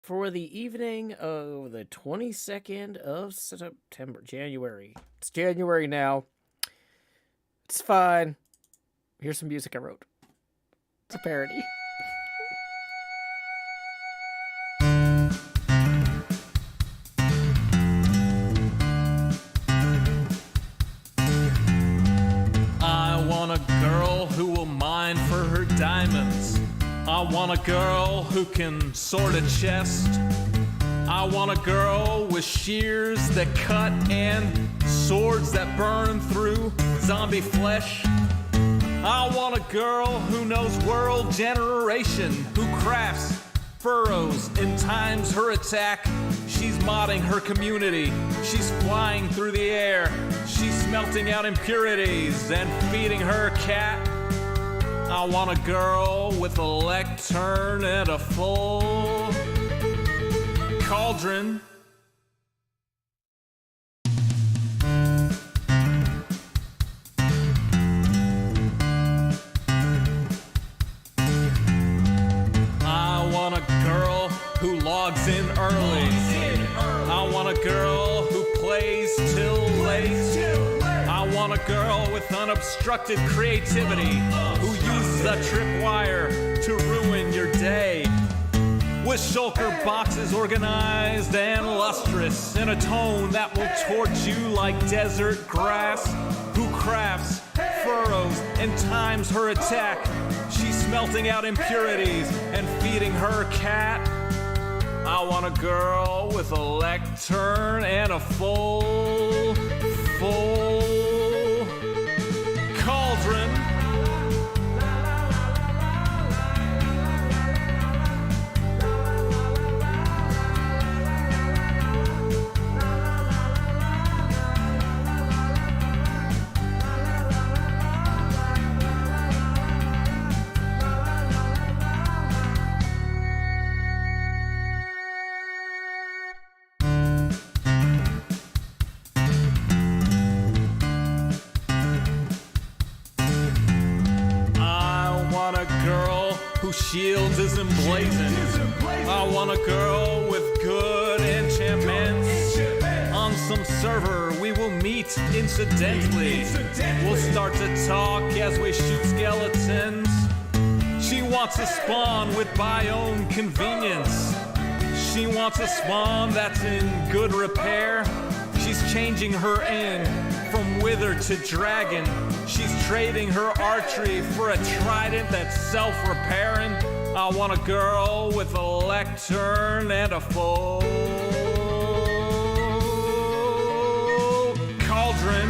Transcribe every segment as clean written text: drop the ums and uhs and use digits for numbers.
for the evening of the 22nd of January. It's January now. It's fine. Here's some music I wrote. It's a parody. I want a girl who will mine for her diamonds. I want a girl who can sort a chest. I want a girl with shears that cut and swords that burn through zombie flesh. I want a girl who knows world generation, who crafts furrows and times her attack. She's modding her community. She's flying through the air. She's smelting out impurities and feeding her cat. I want a girl with a lectern and a full cauldron. I want a girl who logs in early. I want a girl who plays till late. I want a girl with unobstructed creativity who uses a tripwire to ruin your day. With shulker boxes organized and lustrous in a tone that will torch you like desert grass. Who crafts furrows and times her attack. She's smelting out impurities and feeding her cat. I want a girl with a lectern and a full cauldron. Whose shield is emblazoned. I want a girl with good enchantments. On some server we will meet incidentally. We'll start to talk as we shoot skeletons. She wants a spawn with biome convenience. She wants a spawn that's in good repair. She's changing her end from wither to dragon. She's trading her archery for a trident that's self-repairing. I want a girl with a lectern and a full cauldron.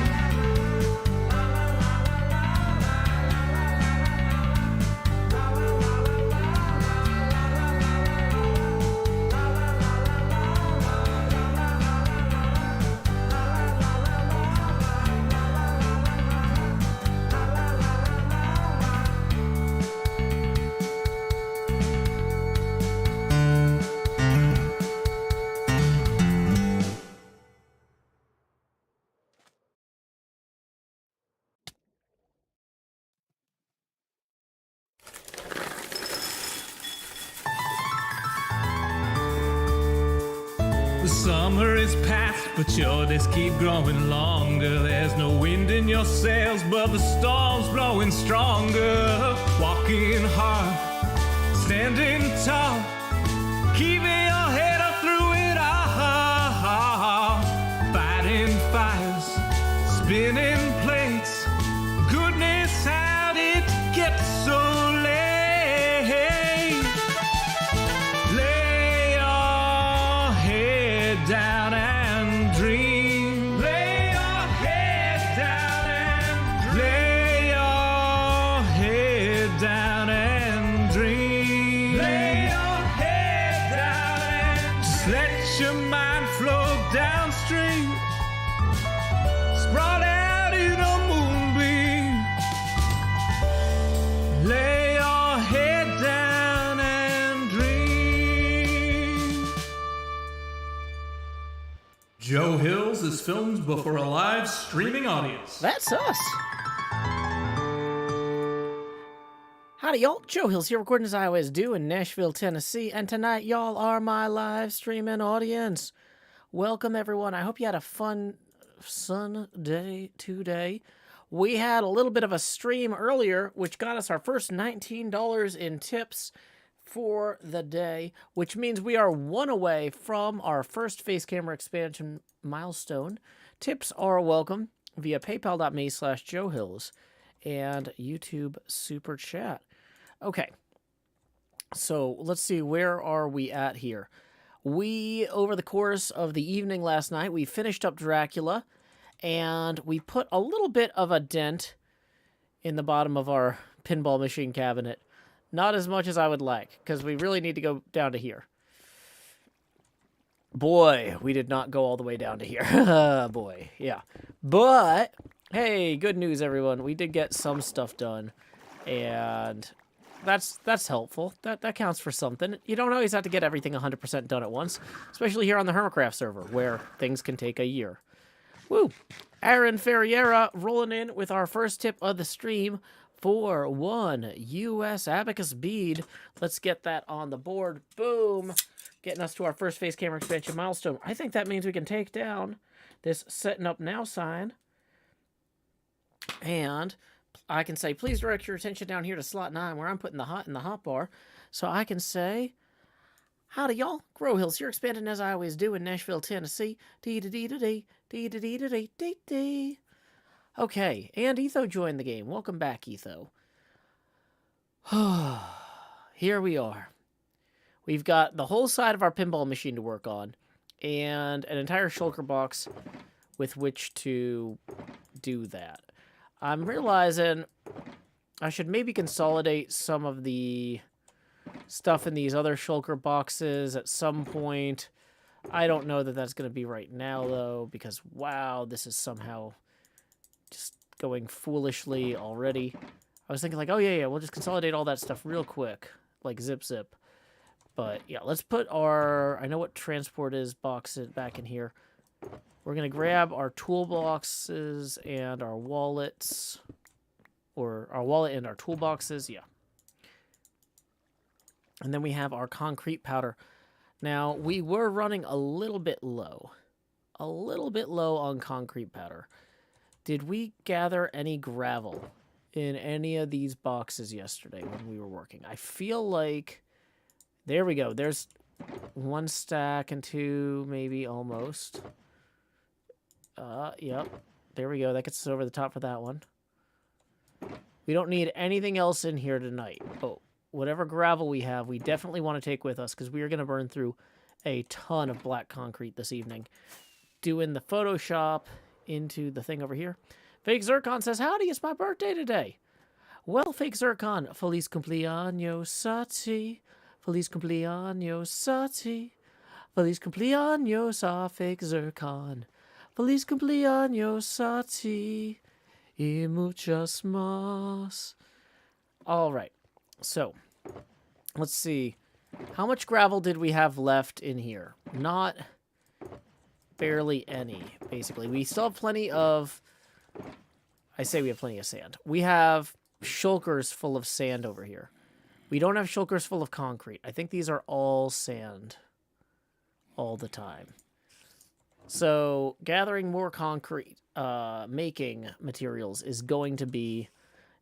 The summer is past, but your days keep growing longer. There's no wind in your sails, but the storm's blowing stronger. Walking hard, standing tall, keeping your head up through it all. Fighting fires, spinning plates. Goodness, how did it get so late? Down and dream. Lay your head down and lay your head down and dream. Lay your head down and just let your mind flow downstream. Sprawled out in a moonbeam. Lay your head down and dream. Joe Hills is filmed before a live streaming audience. That's us. How Howdy, y'all. Joe Hills here, recording as I always do in Nashville, Tennessee. And tonight, y'all are my live streaming audience. Welcome, everyone. I hope you had a fun Sunday today. We had a little bit of a stream earlier, which got us our first $19 in tips for the day, which means we are one away from our first face camera expansion milestone. Tips are welcome via paypal.me/JoeHills and YouTube Super Chat. Okay, so let's see, where are we at here? We, over the course of the evening last night, we finished up Dracula, and we put a little bit of a dent in the bottom of our pinball machine cabinet. Not as much as I would like, because we really need to go down to here. Boy, we did not go all the way down to here. Boy, yeah. But, hey, good news, everyone. We did get some stuff done, and that's helpful. That counts for something. You don't always have to get everything 100% done at once, especially here on the HermitCraft server, where things can take a year. Woo! Aaron Ferriera rolling in with our first tip of the stream for 1 U.S. Abacus bead. Let's get that on the board. Boom! Getting us to our first face camera expansion milestone. I think that means we can take down this setting up now sign. And I can say, please direct your attention down here to slot 9, where I'm putting the hot in the hotbar. So I can say, howdy, y'all. Grow Hills here, expanding as I always do in Nashville, Tennessee. Dee-da-dee-da-dee, dee-da-dee-da-dee-dee-dee. Okay, and Etho joined the game. Welcome back, Etho. Here we are. We've got the whole side of our pinball machine to work on, and an entire shulker box with which to do that. I'm realizing I should maybe consolidate some of the stuff in these other shulker boxes at some point. I don't know that that's going to be right now, though, because, wow, this is somehow just going foolishly already. I was thinking, like, oh, yeah, we'll just consolidate all that stuff real quick, like zip. But, yeah, let's put our, I know what transport is, box it back in here. We're going to grab our toolboxes and our wallets, or our wallet and our toolboxes, yeah. And then we have our concrete powder. Now, we were running a little bit low on concrete powder. Did we gather any gravel in any of these boxes yesterday when we were working? I feel like, there we go. There's 1 stack and 2, maybe, almost. Yep. There we go. That gets us over the top for that one. We don't need anything else in here tonight. But whatever gravel we have, we definitely want to take with us, because we are going to burn through a ton of black concrete this evening. Doing the Photoshop into the thing over here. Fake Zircon says, howdy, it's my birthday today. Well, Fake Zircon, feliz cumpleaños a ti. Feliz cumpleaños a ti. Feliz cumpleaños a Fake Zircon. Feliz cumpleaños a ti y muchas más. All right, so let's see. How much gravel did we have left in here? Not barely any, basically. We still have plenty of, I say we have plenty of sand. We have shulkers full of sand over here. We don't have shulkers full of concrete. I think these are all sand all the time. So gathering more concrete, making materials is going to be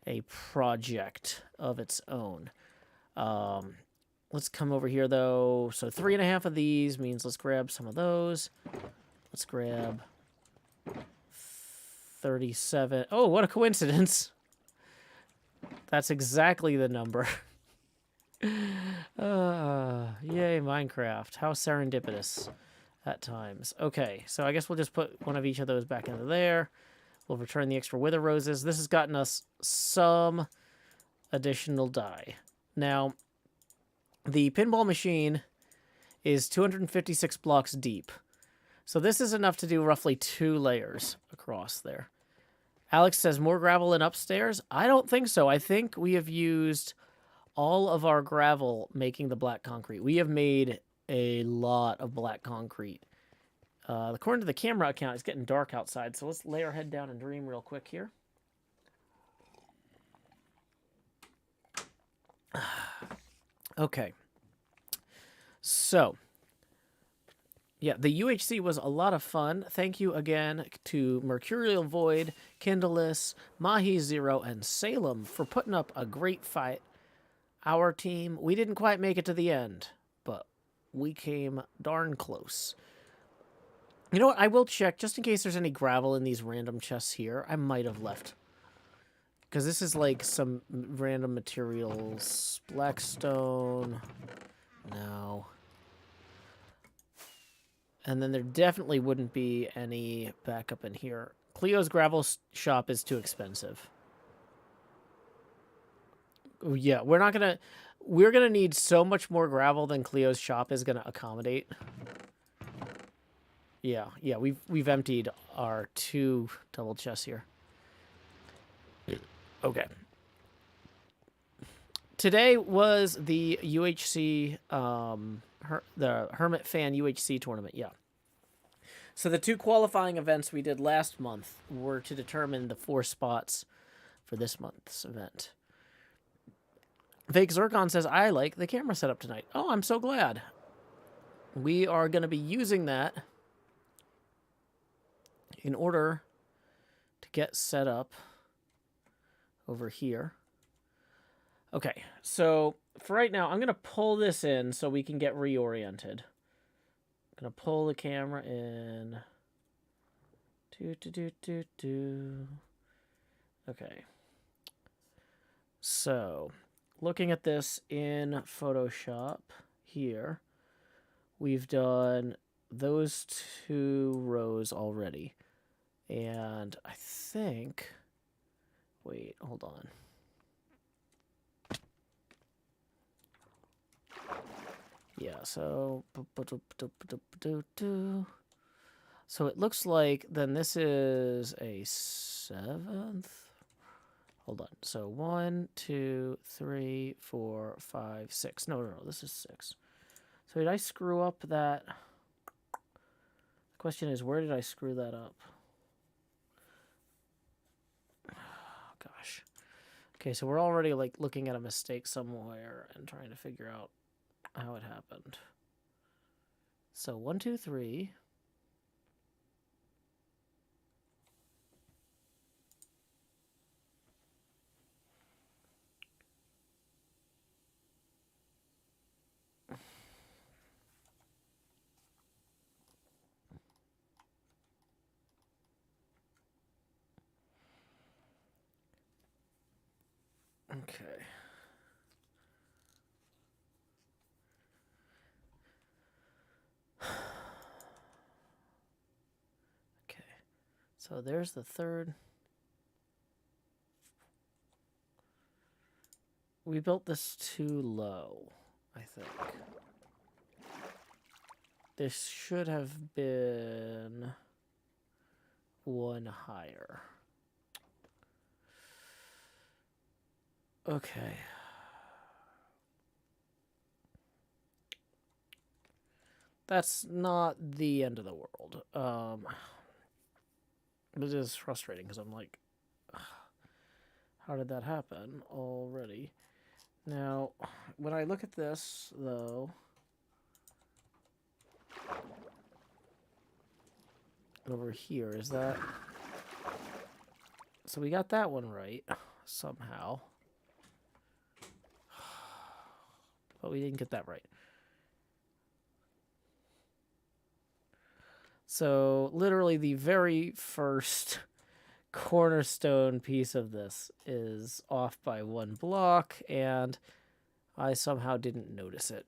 a project of its own. Let's come over here, though. So 3.5 of these means let's grab some of those. Let's grab 37. Oh, what a coincidence. That's exactly the number. Yay, Minecraft. How serendipitous at times. Okay, so I guess we'll just put one of each of those back into there. We'll return the extra wither roses. This has gotten us some additional dye. Now, the pinball machine is 256 blocks deep. So this is enough to do roughly 2 layers across there. Alex says more gravel in upstairs. I don't think so. I think we have used all of our gravel making the black concrete. We have made a lot of black concrete. According to the camera account, it's getting dark outside, so let's lay our head down and dream real quick here. Okay. So, yeah, the UHC was a lot of fun. Thank you again to Mercurial Void, Kindleless, Mahi Zero, and Salem for putting up a great fight. Our team, we didn't quite make it to the end, but we came darn close. You know what? I will check just in case there's any gravel in these random chests here. I might have left. Because this is like some random materials. Blackstone. No. And then there definitely wouldn't be any backup in here. Cleo's gravel shop is too expensive. Oh, yeah, we're not gonna... We're gonna need so much more gravel than Cleo's shop is gonna accommodate. Yeah, we've emptied our 2 double chests here. Okay. Today was the UHC, the Hermit Fan UHC tournament, yeah. So the 2 qualifying events we did last month were to determine the 4 spots for this month's event. Fake Zircon says, I like the camera setup tonight. Oh, I'm so glad. We are going to be using that in order to get set up over here. Okay, so for right now, I'm going to pull this in so we can get reoriented. I'm going to pull the camera in. Okay. So, looking at this in Photoshop here, we've done those 2 rows already. And I think... Wait, hold on. Yeah, so... So it looks like then this is a 7th. Hold on. So 1, 2, 3, 4, 5, 6. No, this is 6. So did I screw up that? The question is, where did I screw that up? Oh, gosh. Okay, so we're already like looking at a mistake somewhere and trying to figure out how it happened. So 1, 2, 3. Okay. Okay. So there's the 3rd. We built this too low, I think. This should have been 1 higher. Okay. That's not the end of the world. It is frustrating because I'm like, how did that happen already? Now, when I look at this, though, over here, is that... So we got that one right, somehow. But we didn't get that right. So, literally the very first cornerstone piece of this is off by 1 block, and I somehow didn't notice it.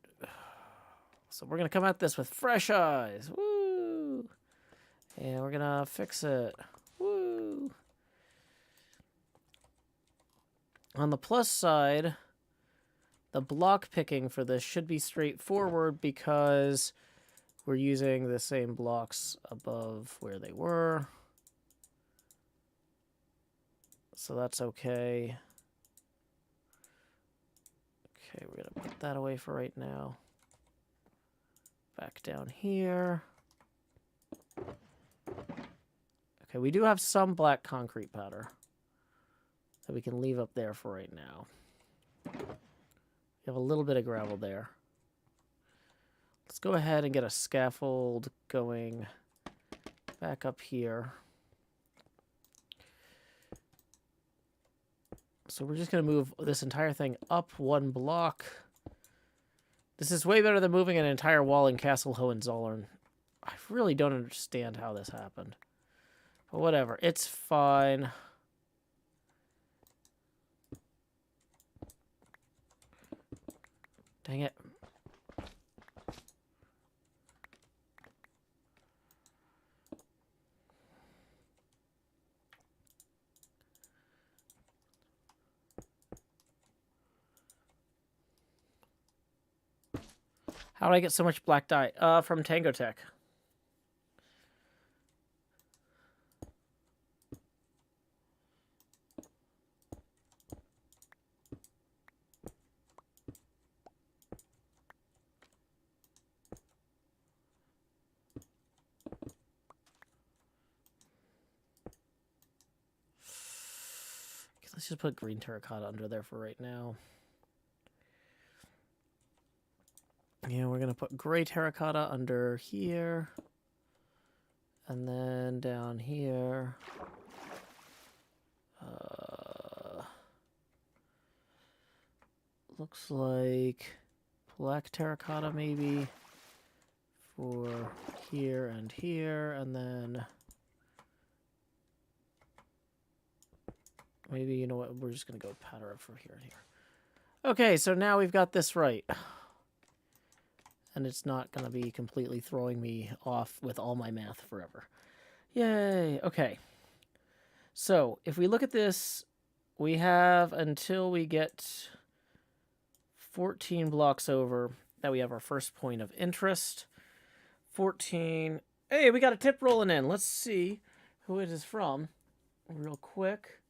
So we're going to come at this with fresh eyes. Woo! And we're going to fix it. Woo! On the plus side, the block picking for this should be straightforward because we're using the same blocks above where they were. So that's okay. Okay, we're going to put that away for right now. Back down here. Okay, we do have some black concrete powder that we can leave up there for right now. You have a little bit of gravel there. Let's go ahead and get a scaffold going back up here. So we're just going to move this entire thing up 1 block. This is way better than moving an entire wall in Castle Hohenzollern. I really don't understand how this happened. But whatever, it's fine. Dang it. How did I get so much black dye? From Tango Tech. Let's just put green terracotta under there for right now. Yeah, we're going to put gray terracotta under here. And then down here. Looks like black terracotta maybe for here and here. And then maybe, you know what, we're just going to go powder up for here and here. Okay, so now we've got this right. And it's not going to be completely throwing me off with all my math forever. Yay! Okay. So, if we look at this, we have until we get 14 blocks over that we have our first point of interest. 14. Hey, we got a tip rolling in. Let's see who it is from real quick.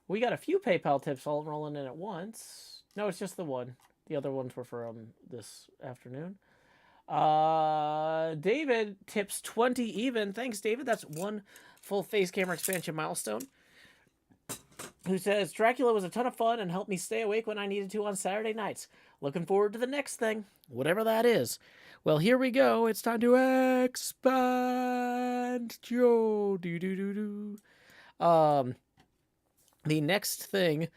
We got a few PayPal tips all rolling in at once. No, it's just the one. The other ones were from this afternoon. David tips 20 even. Thanks, David. That's 1 full face camera expansion milestone. Who says, Dracula was a ton of fun and helped me stay awake when I needed to on Saturday nights. Looking forward to the next thing, whatever that is. Well, here we go. It's time to expand. Joe. Do. The next thing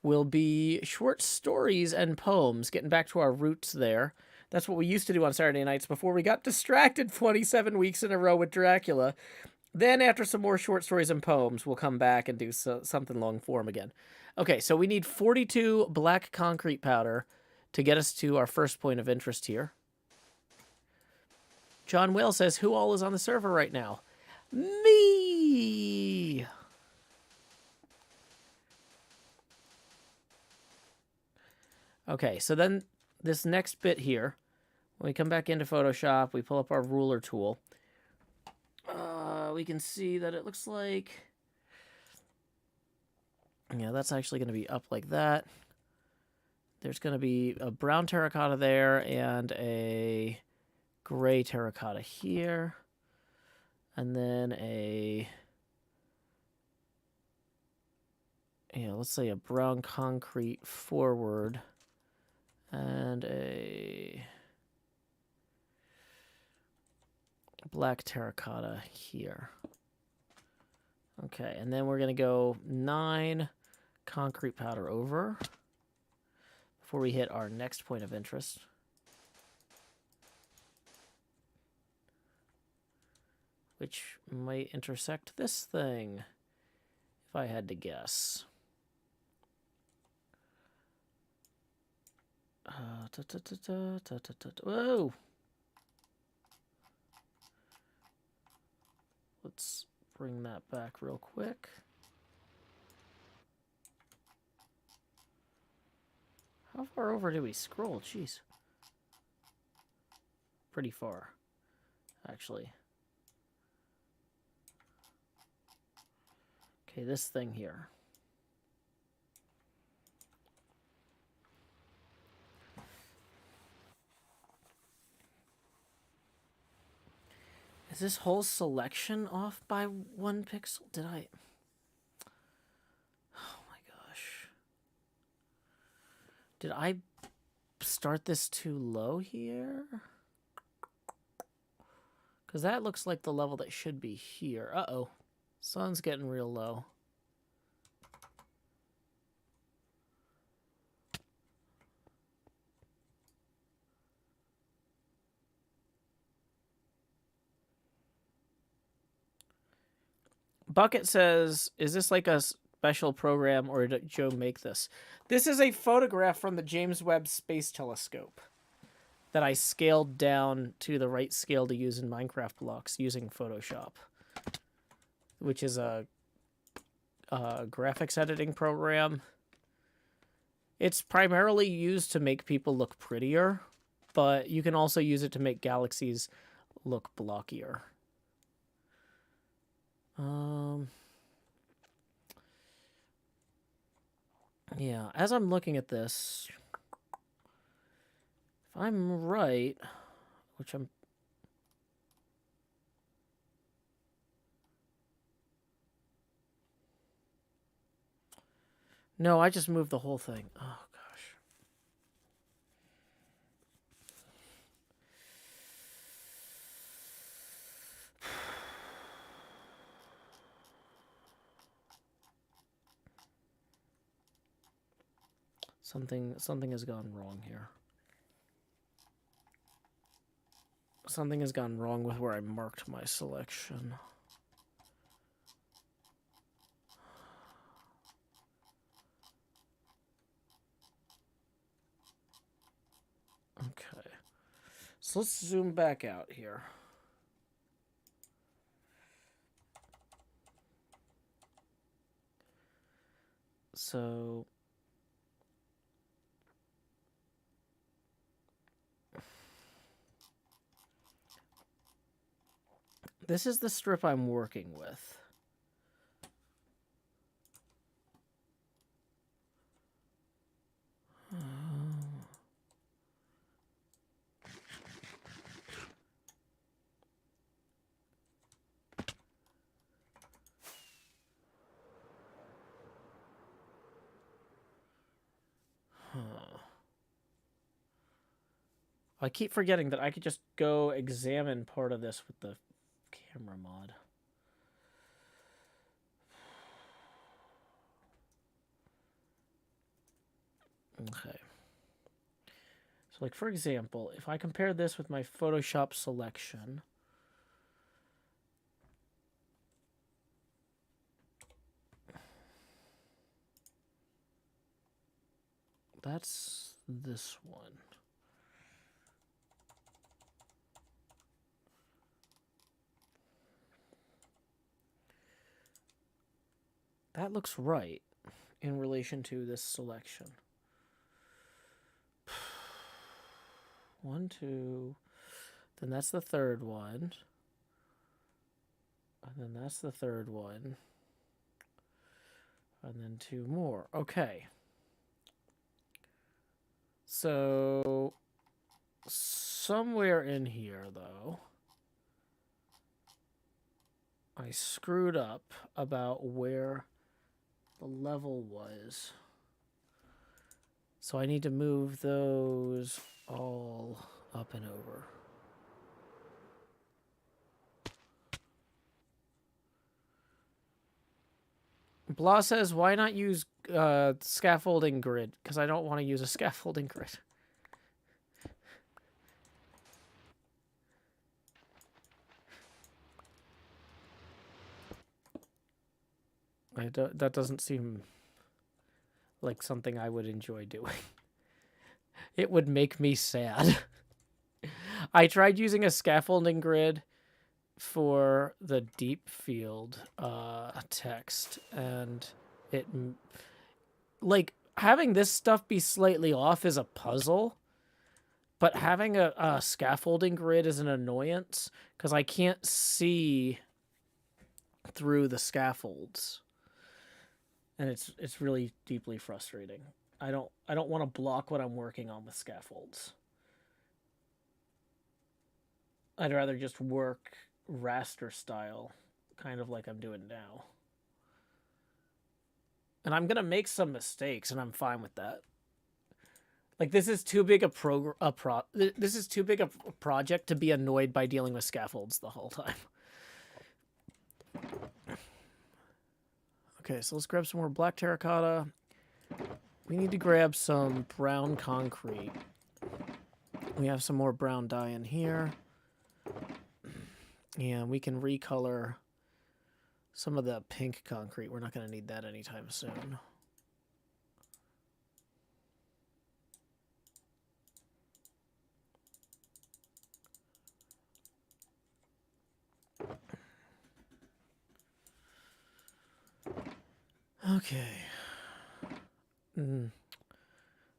will be short stories and poems, getting back to our roots there. That's what we used to do on Saturday nights before we got distracted 27 weeks in a row with Dracula. Then after some more short stories and poems, we'll come back and do something long form again. Okay, so we need 42 black concrete powder to get us to our first point of interest here. John Whale says, who all is on the server right now? Me! Okay, so then this next bit here, when we come back into Photoshop, we pull up our ruler tool. We can see that it looks like, yeah, that's actually going to be up like that. There's going to be a brown terracotta there and a gray terracotta here. And then let's say a brown concrete forward and a black terracotta here. Okay, and then we're going to go 9 concrete powder over before we hit our next point of interest. Which might intersect this thing, if I had to guess. Whoa! Let's bring that back real quick. How far over do we scroll? Jeez. Pretty far, actually. Okay, this thing here. Is this whole selection off by 1 pixel? Did I? Oh my gosh. Did I start this too low here? Because that looks like the level that should be here. Uh-oh. Sun's getting real low. Bucket says, is this like a special program or did Joe make this? This is a photograph from the James Webb Space Telescope that I scaled down to the right scale to use in Minecraft blocks using Photoshop, which is a graphics editing program. It's primarily used to make people look prettier, but you can also use it to make galaxies look blockier. Yeah, as I'm looking at this, if I'm right, which I'm... No, I just moved the whole thing. Oh, gosh. Something has gone wrong here. Something has gone wrong with where I marked my selection. Okay. So let's zoom back out here. So this is the strip I'm working with. I keep forgetting that I could just go examine part of this with the camera mod. Okay. So, like, for example, if I compare this with my Photoshop selection, that's this one. That looks right in relation to this selection. 1, 2, then that's the third one. And then that's the third one. And then 2 more. Okay. So, somewhere in here, though, I screwed up about where the level was. So I need to move those all up and over. Blah says, why not use scaffolding grid? Because I don't want to use a scaffolding grid. That doesn't seem like something I would enjoy doing. It would make me sad. I tried using a scaffolding grid for the deep field text, and it, like, having this stuff be slightly off is a puzzle, but having a scaffolding grid is an annoyance because I can't see through the scaffolds. And it's really deeply frustrating. I don't want to block what I'm working on with scaffolds. I'd rather just work raster style, kind of like I'm doing now. And I'm going to make some mistakes, and I'm fine with that. Like this is too big this is too big a project to be annoyed by dealing with scaffolds the whole time. Okay, so let's grab some more black terracotta. We need to grab some brown concrete. We have some more brown dye in here. And we can recolor some of the pink concrete. We're not going to need that anytime soon. Okay.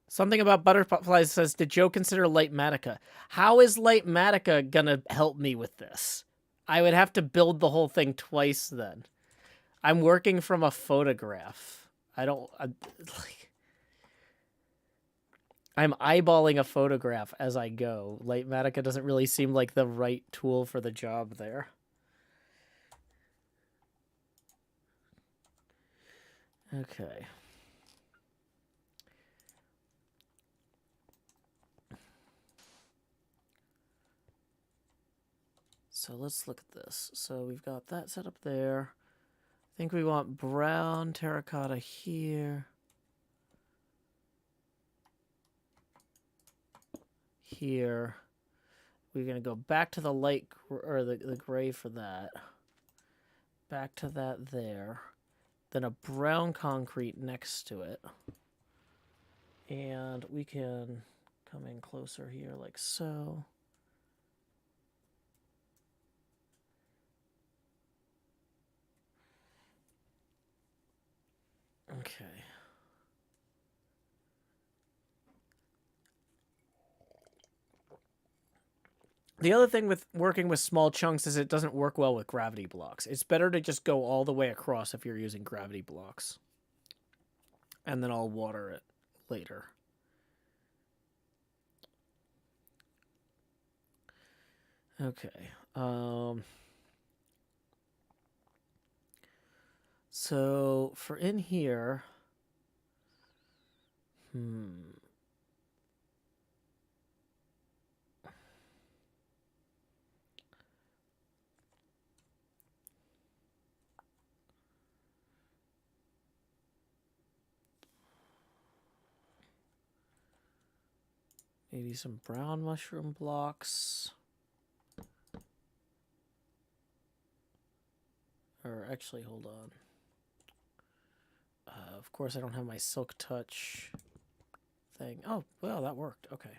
Something about butterflies says, did Joe consider light matica? How is light matica gonna help me with this? I would have to build the whole thing twice then. I'm working from a photograph. I'm eyeballing a photograph as I go. Light matica doesn't really seem like the right tool for the job there. Okay. So let's look at this. So we've got that set up there. I think we want brown terracotta here. Here. We're going to go back to the light, or the gray for that. Back to that there. Then a brown concrete next to it. And we can come in closer here like so. Okay. The other thing with working with small chunks is it doesn't work well with gravity blocks. It's better to just go all the way across if you're using gravity blocks. And then I'll water it later. Okay. So for in here, maybe some brown mushroom blocks. Or actually, hold on. Of course, I don't have my silk touch thing. Oh, well, that worked. Okay.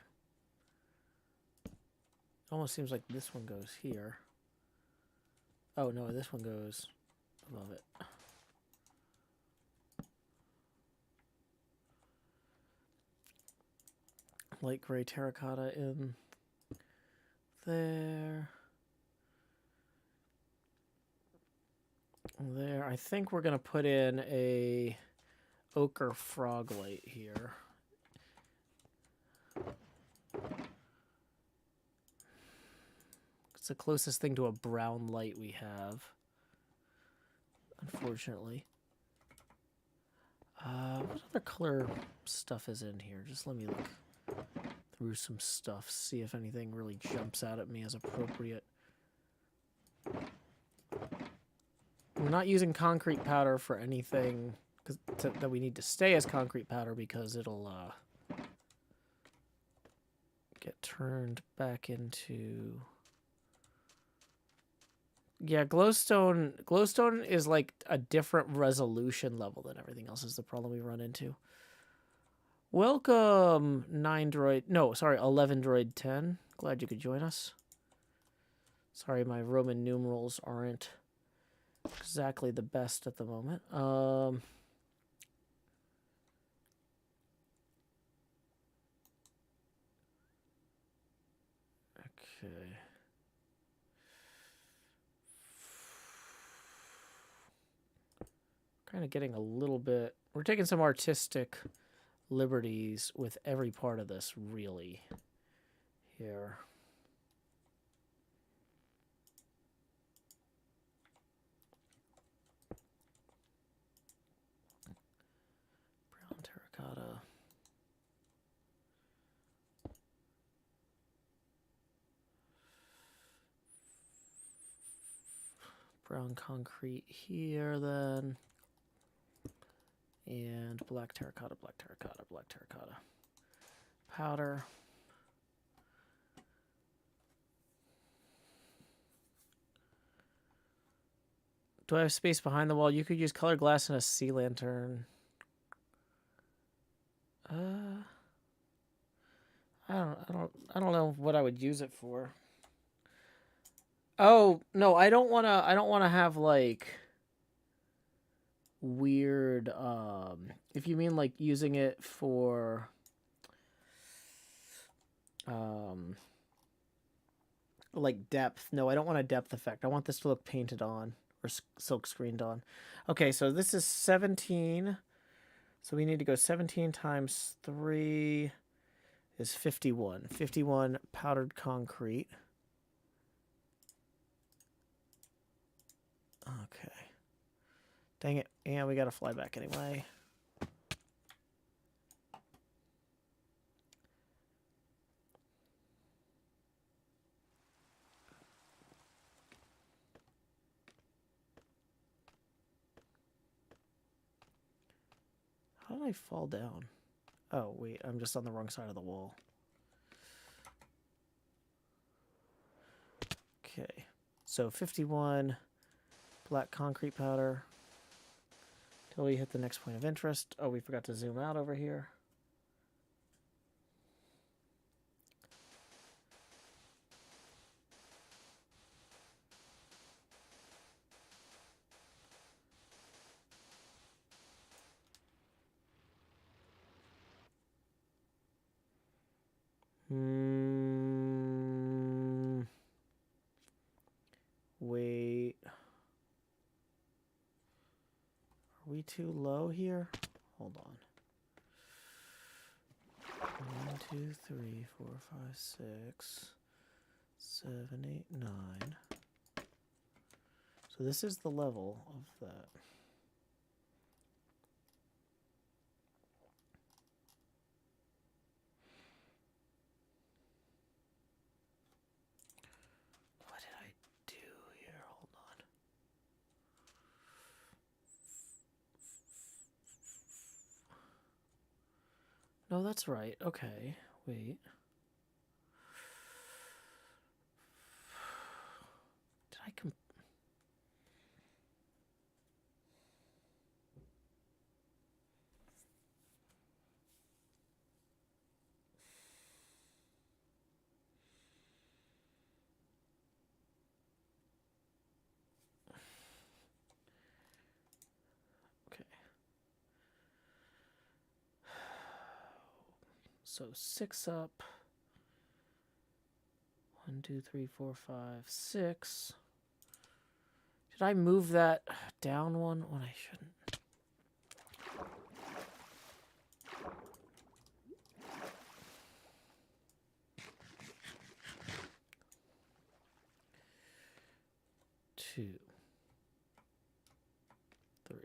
Almost seems like this one goes here. Oh, no, this one goes above it. Light gray terracotta in there. There. I think we're going to put in a ochre frog light here. It's the closest thing to a brown light we have, unfortunately. What other color stuff is in here? Just let me look through some stuff, see if anything really jumps out at me as appropriate. We're not using concrete powder for anything that we need to stay as concrete powder because it'll get turned back into... Yeah, glowstone is like a different resolution level than everything else is the problem we run into. Welcome, 11 Droid 10. Glad you could join us. Sorry, my Roman numerals aren't exactly the best at the moment. Okay. Kind of getting a little bit... We're taking some artistic liberties with every part of this, really, here. Brown terracotta. Brown concrete here then. And black terracotta, black terracotta, black terracotta. Powder. Do I have space behind the wall? You could use colored glass and a sea lantern. I don't know what I would use it for. Oh, no, I don't want to have like weird if you mean like using it for like depth. No, I don't want a depth effect. I want this to look painted on or silk screened on. Okay, so this is 17. So we need to go 17 times 3 is 51. 51 powdered concrete. Okay. Dang it. Yeah, we got to fly back anyway. How did I fall down? Oh, wait. I'm just on the wrong side of the wall. Okay. So 51 black concrete powder. Till we hit the next point of interest. Oh, we forgot to zoom out over here. Wait. Are we too low here? Hold on. 1, 2, 3, 4, 5, 6, 7, 8, 9. So this is the level of that. What did I do here? Hold on. No, that's right. Okay, wait. Did I Okay. So 6 up. 1, 2, 3, 4, 5, 6. Did I move that down one when I shouldn't? Two, 3,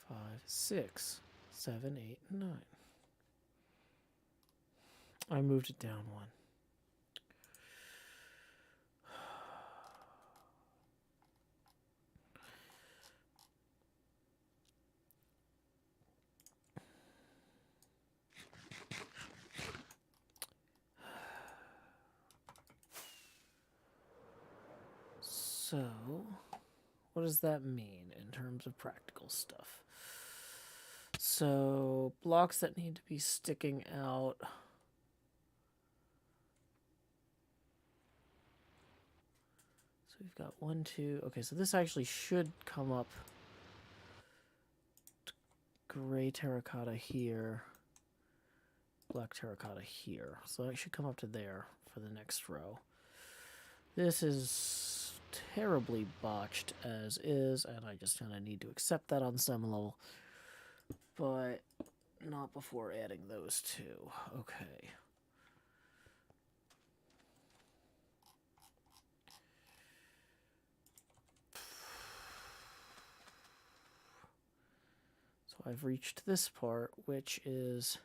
5, 6, 7, 8, 9. I moved it down one. So, what does that mean in terms of practical stuff? So, blocks that need to be sticking out. So we've got 1, 2. Okay, so this actually should come up. Gray terracotta here. Black terracotta here. So it should come up to there for the next row. This is terribly botched as is, and I just kind of need to accept that on some level. But not before adding those two. Okay. So I've reached this part, which is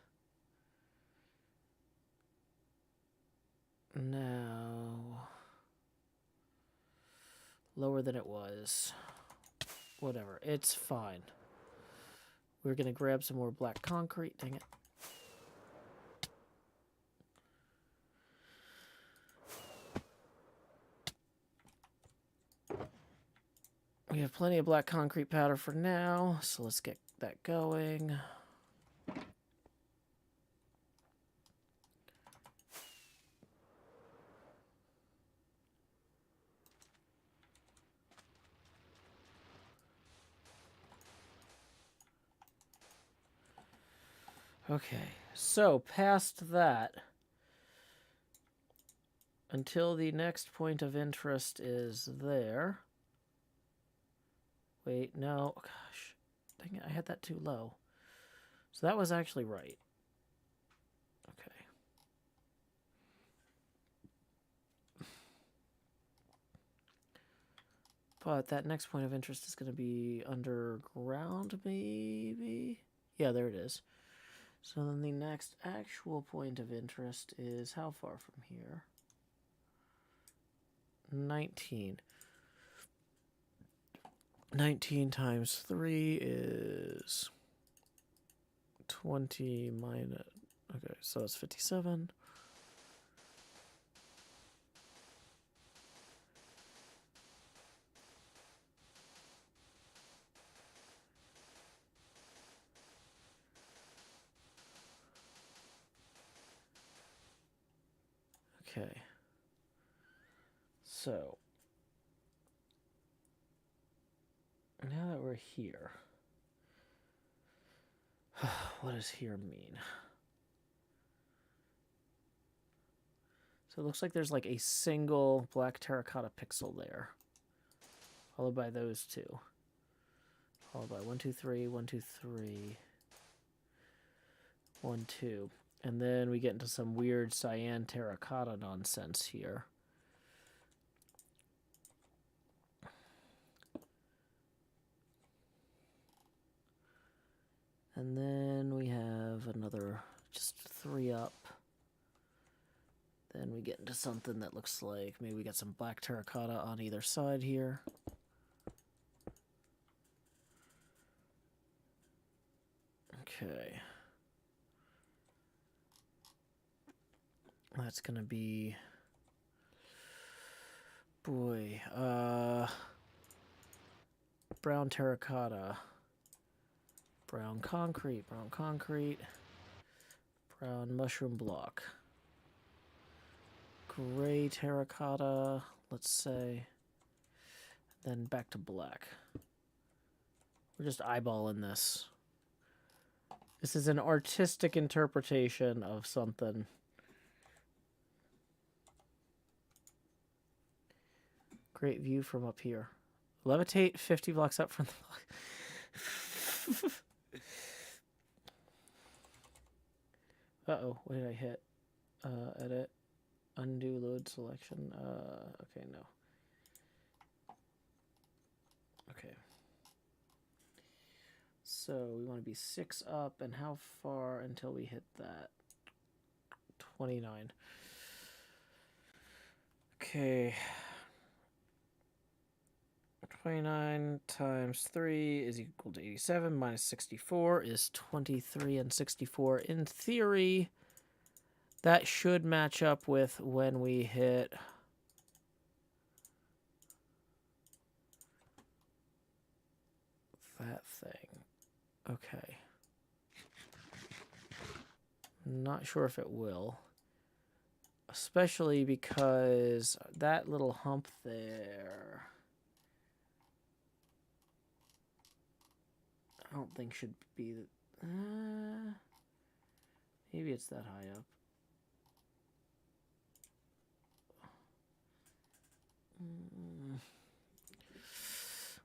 now Lower than it was. Whatever. It's fine. We're going to grab some more black concrete. Dang it. We have plenty of black concrete powder for now, so let's get that going. Okay, so past that, until the next point of interest is there. Wait, no, gosh, dang it, I had that too low. So that was actually right. Okay. But that next point of interest is going to be underground, maybe? Yeah, there it is. So then the next actual point of interest is how far from here? 19. 19 times 3 is 20 minus... Okay, so it's 57. Okay. So, now that we're here, what does here mean? So it looks like there's like a single black terracotta pixel there, followed by those two, followed by 1, 2, 3, 1, 2, 3, 1, 2, and then we get into some weird cyan terracotta nonsense here. And then we have another just 3 up. Then we get into something that looks like maybe we got some black terracotta on either side here. Okay. That's gonna be... Boy, brown terracotta. Brown concrete, brown mushroom block. Gray terracotta, let's say. Then back to black. We're just eyeballing this. This is an artistic interpretation of something. Great view from up here. Levitate 50 blocks up from the block. Uh-oh, what did I hit? Edit. Undo load selection. Okay, no. Okay. So we want to be 6 up, and how far until we hit that? 29. Okay. 29 times 3 is equal to 87, minus 64 is 23, and 64, in theory, that should match up with when we hit that thing. Okay. Not sure if it will. Especially because that little hump there, I don't think should be... maybe it's that high up.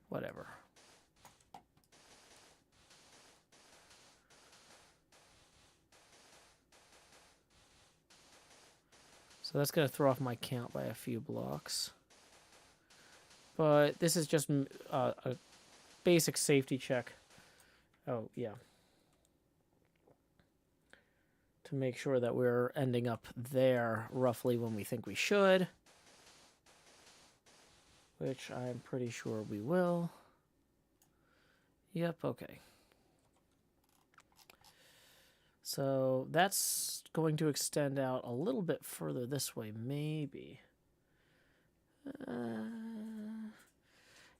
Whatever. So that's going to throw off my count by a few blocks. But this is just a basic safety check. Oh, yeah. To make sure that we're ending up there roughly when we think we should. which I'm pretty sure we will. Yep, okay. So that's going to extend out a little bit further this way, maybe.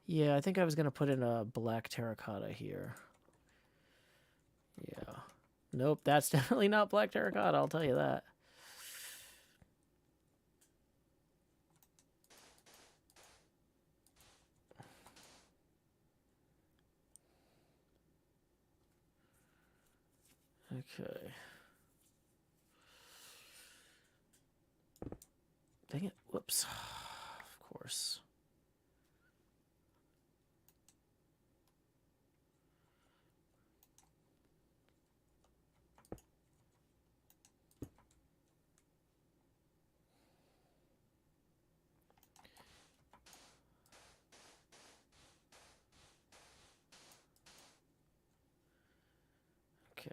Yeah, I think I was going to put in a black terracotta here. Yeah. Nope, that's definitely not black terracotta, I'll tell you that. Okay. Dang it. Whoops. Of course. Okay.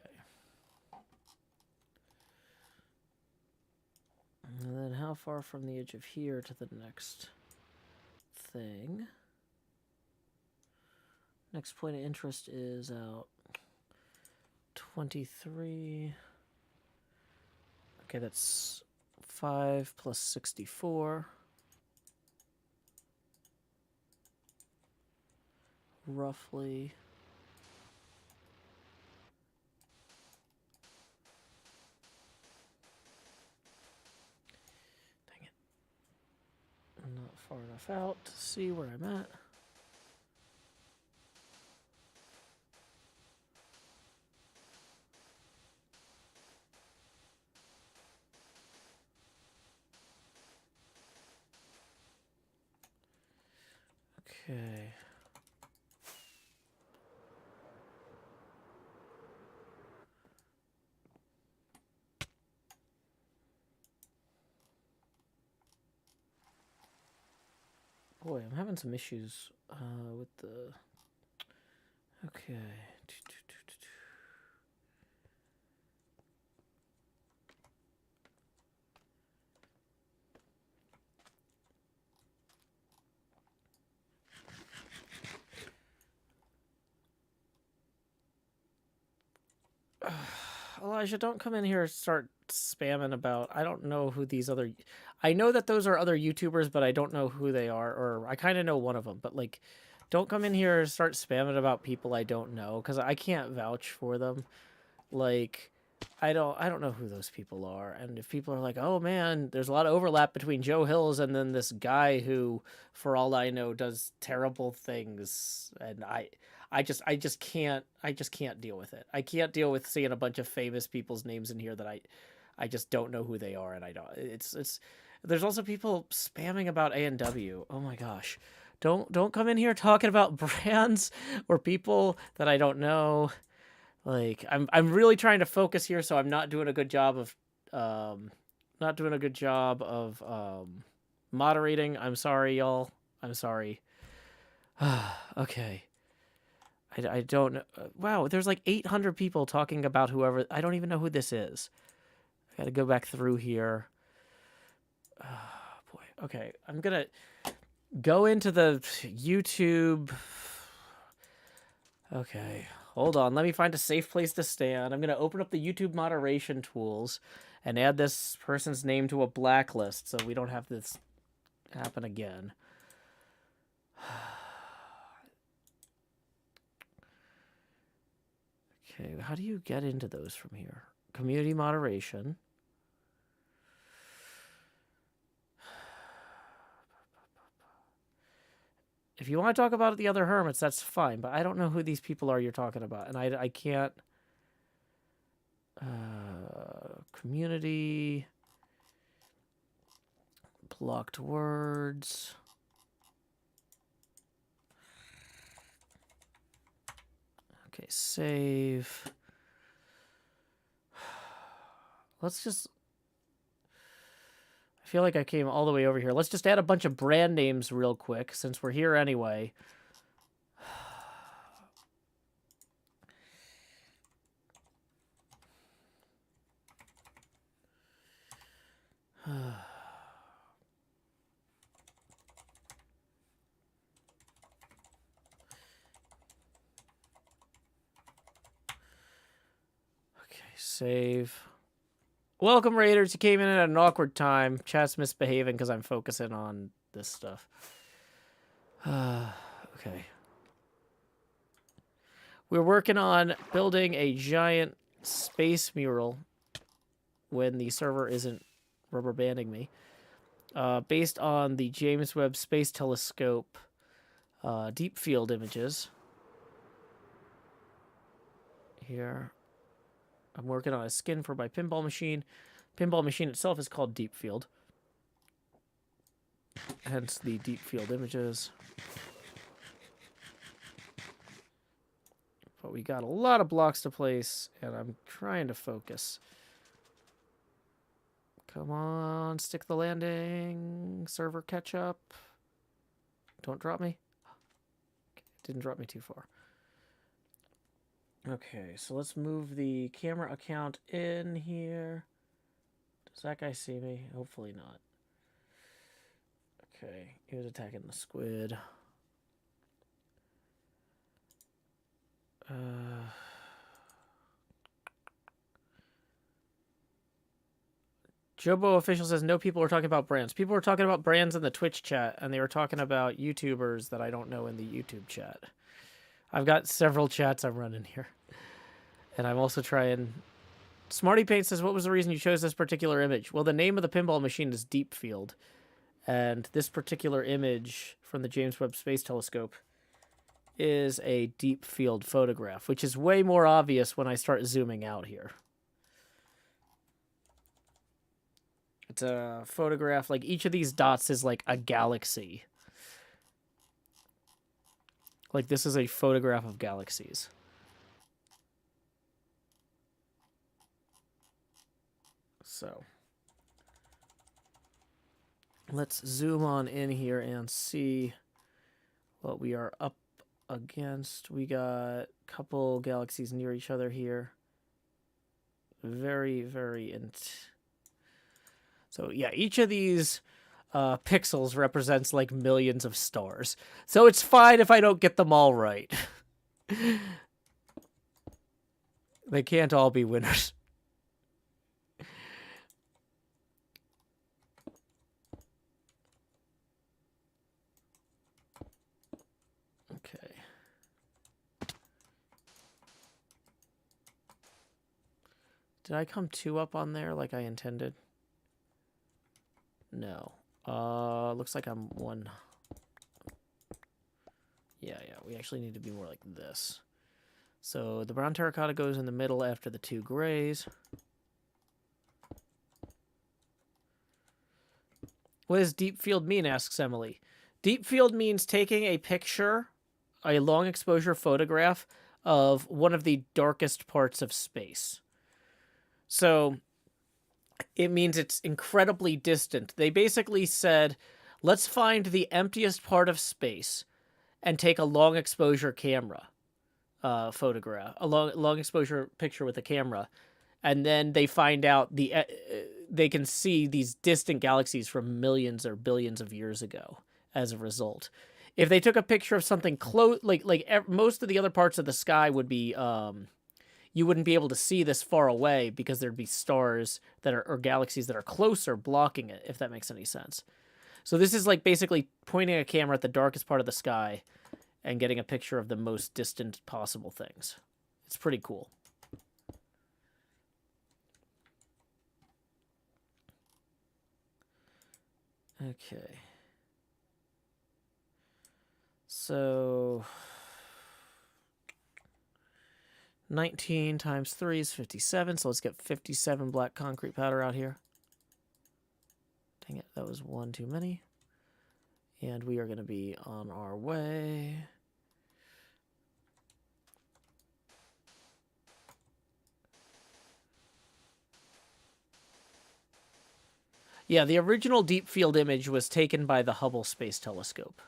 And then how far from the edge of here to the next thing? Next point of interest is out 23. Okay, that's 5 plus 64. Roughly. Dang it. I'm not far enough out to see where I'm at. Okay. Boy, I'm having some issues with the... Okay. Elijah, don't come in here and start spamming about... I don't know who these other... I know that those are other YouTubers, but I don't know who they are. Or I kind of know one of them, but like... Don't come in here and start spamming about people I don't know, because I can't vouch for them. Like... I don't know who those people are. And if people are like, oh man, there's a lot of overlap between Joe Hills and then this guy who, for all I know, does terrible things, and I just can't deal with it. I can't deal with seeing a bunch of famous people's names in here that I just don't know who they are, and I don't. It's there's also people spamming about A&W. Oh my gosh. Don't come in here talking about brands or people that I don't know. Like I'm really trying to focus here, so I'm not doing a good job of moderating. I'm sorry, y'all. I'm sorry. Okay. I don't know. Wow, there's like 800 people talking about whoever. I don't even know who this is. I got to go back through here. Boy. Okay, I'm gonna go into the YouTube. Okay. Hold on, let me find a safe place to stand. I'm going to open up the YouTube moderation tools and add this person's name to a blacklist so we don't have this happen again. Okay, how do you get into those from here? Community moderation. If you want to talk about the other hermits, that's fine, but I don't know who these people are you're talking about, and I can't... community... Blocked words... Okay, save... Let's just... I feel like I came all the way over here. Let's just add a bunch of brand names real quick, since we're here anyway. save. Welcome, Raiders. You came in at an awkward time. Chat's misbehaving because I'm focusing on this stuff. Okay. We're working on building a giant space mural when the server isn't rubber banding me. Based on the James Webb Space Telescope deep field images. Here. I'm working on a skin for my pinball machine. Pinball machine itself is called deep field. Hence the deep field images. But we got a lot of blocks to place, and I'm trying to focus. Come on, stick the landing. Server catch up. Don't drop me. Okay, didn't drop me too far. Okay, so let's move the camera account in here. Does that guy see me? Hopefully not. Okay, he was attacking the squid. Jobo official says no people were talking about brands. People were talking about brands in the Twitch chat, and they were talking about YouTubers that I don't know in the YouTube chat. I've got several chats I'm running here. And I'm also trying... Smarty Paint says, what was the reason you chose this particular image? Well, the name of the pinball machine is Deep Field. And this particular image from the James Webb Space Telescope is a deep field photograph, which is way more obvious when I start zooming out here. It's a photograph, like each of these dots is like a galaxy. Like this is a photograph of galaxies. So let's zoom on in here and see what we are up against. We got a couple galaxies near each other here. Very, very... So yeah, each of these pixels represents like millions of stars. So it's fine if I don't get them all right. They can't all be winners. Okay. Did I come 2 up on there like I intended? No. Looks like I'm 1. Yeah, we actually need to be more like this. So the brown terracotta goes in the middle after the 2 grays. What does deep field mean, asks Emily. Deep field means taking a picture, a long exposure photograph of one of the darkest parts of space. So it means it's incredibly distant. They basically said, let's find the emptiest part of space and take a long exposure camera photograph, a long exposure picture with a camera. And then they find out they can see these distant galaxies from millions or billions of years ago as a result. If they took a picture of something close, like most of the other parts of the sky would be, you wouldn't be able to see this far away because there'd be stars that are, or galaxies that are closer blocking it, if that makes any sense. So this is like basically pointing a camera at the darkest part of the sky and getting a picture of the most distant possible things. It's pretty cool. Okay. So 19 times 3 is 57, so let's get 57 black concrete powder out here. Dang it, that was 1 too many. And we are going to be on our way. Yeah, the original deep field image was taken by the Hubble Space Telescope.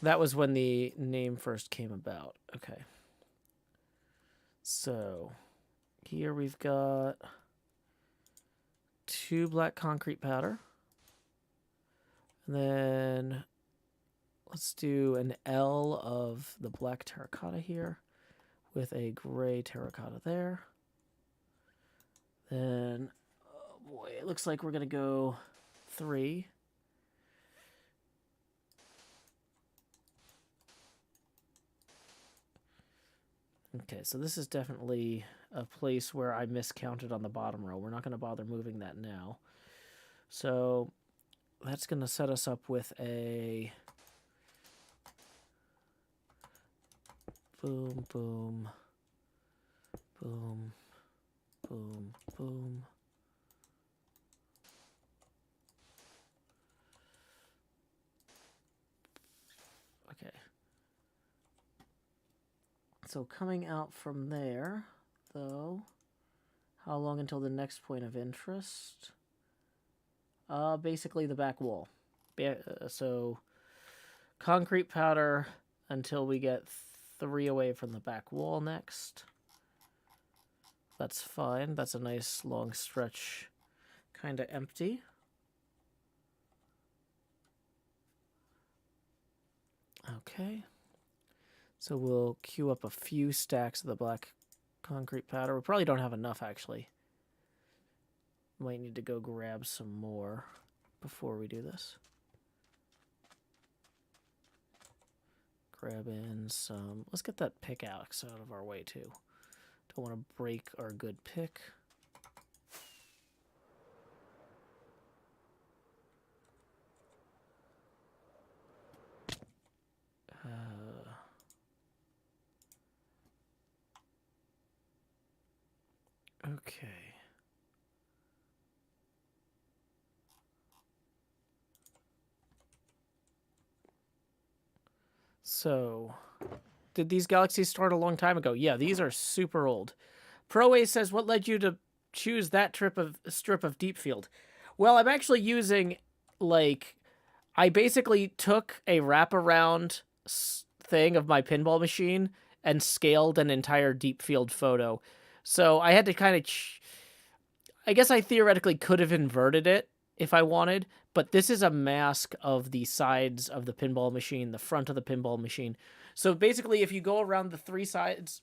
That was when the name first came about. Okay. So, here we've got 2 black concrete powder. And then Let's do an L of the black terracotta here with a gray terracotta there. Then, oh boy, it looks like we're going to go 3. Okay, so this is definitely a place where I miscounted on the bottom row. We're not going to bother moving that now. So that's going to set us up with a boom, boom, boom, boom, boom. Okay. So coming out from there, though, how long until the next point of interest? Basically the back wall. So concrete powder until we get 3 away from the back wall next. That's fine. That's a nice long stretch, kind of empty. Okay. So we'll queue up a few stacks of the black concrete powder. We probably don't have enough, actually. Might need to go grab some more before we do this. Grab in some... Let's get that pickaxe out of our way, too. Don't want to break our good pick. Okay. So, did these galaxies start a long time ago? Yeah, these are super old. ProA says, what led you to choose that strip of deep field? Well, I'm actually using, like, I basically took a wraparound thing of my pinball machine and scaled an entire deep field photo. So I had to kind of... I guess I theoretically could have inverted it if I wanted, but this is a mask of the sides of the pinball machine, the front of the pinball machine. So basically, if you go around the 3 sides,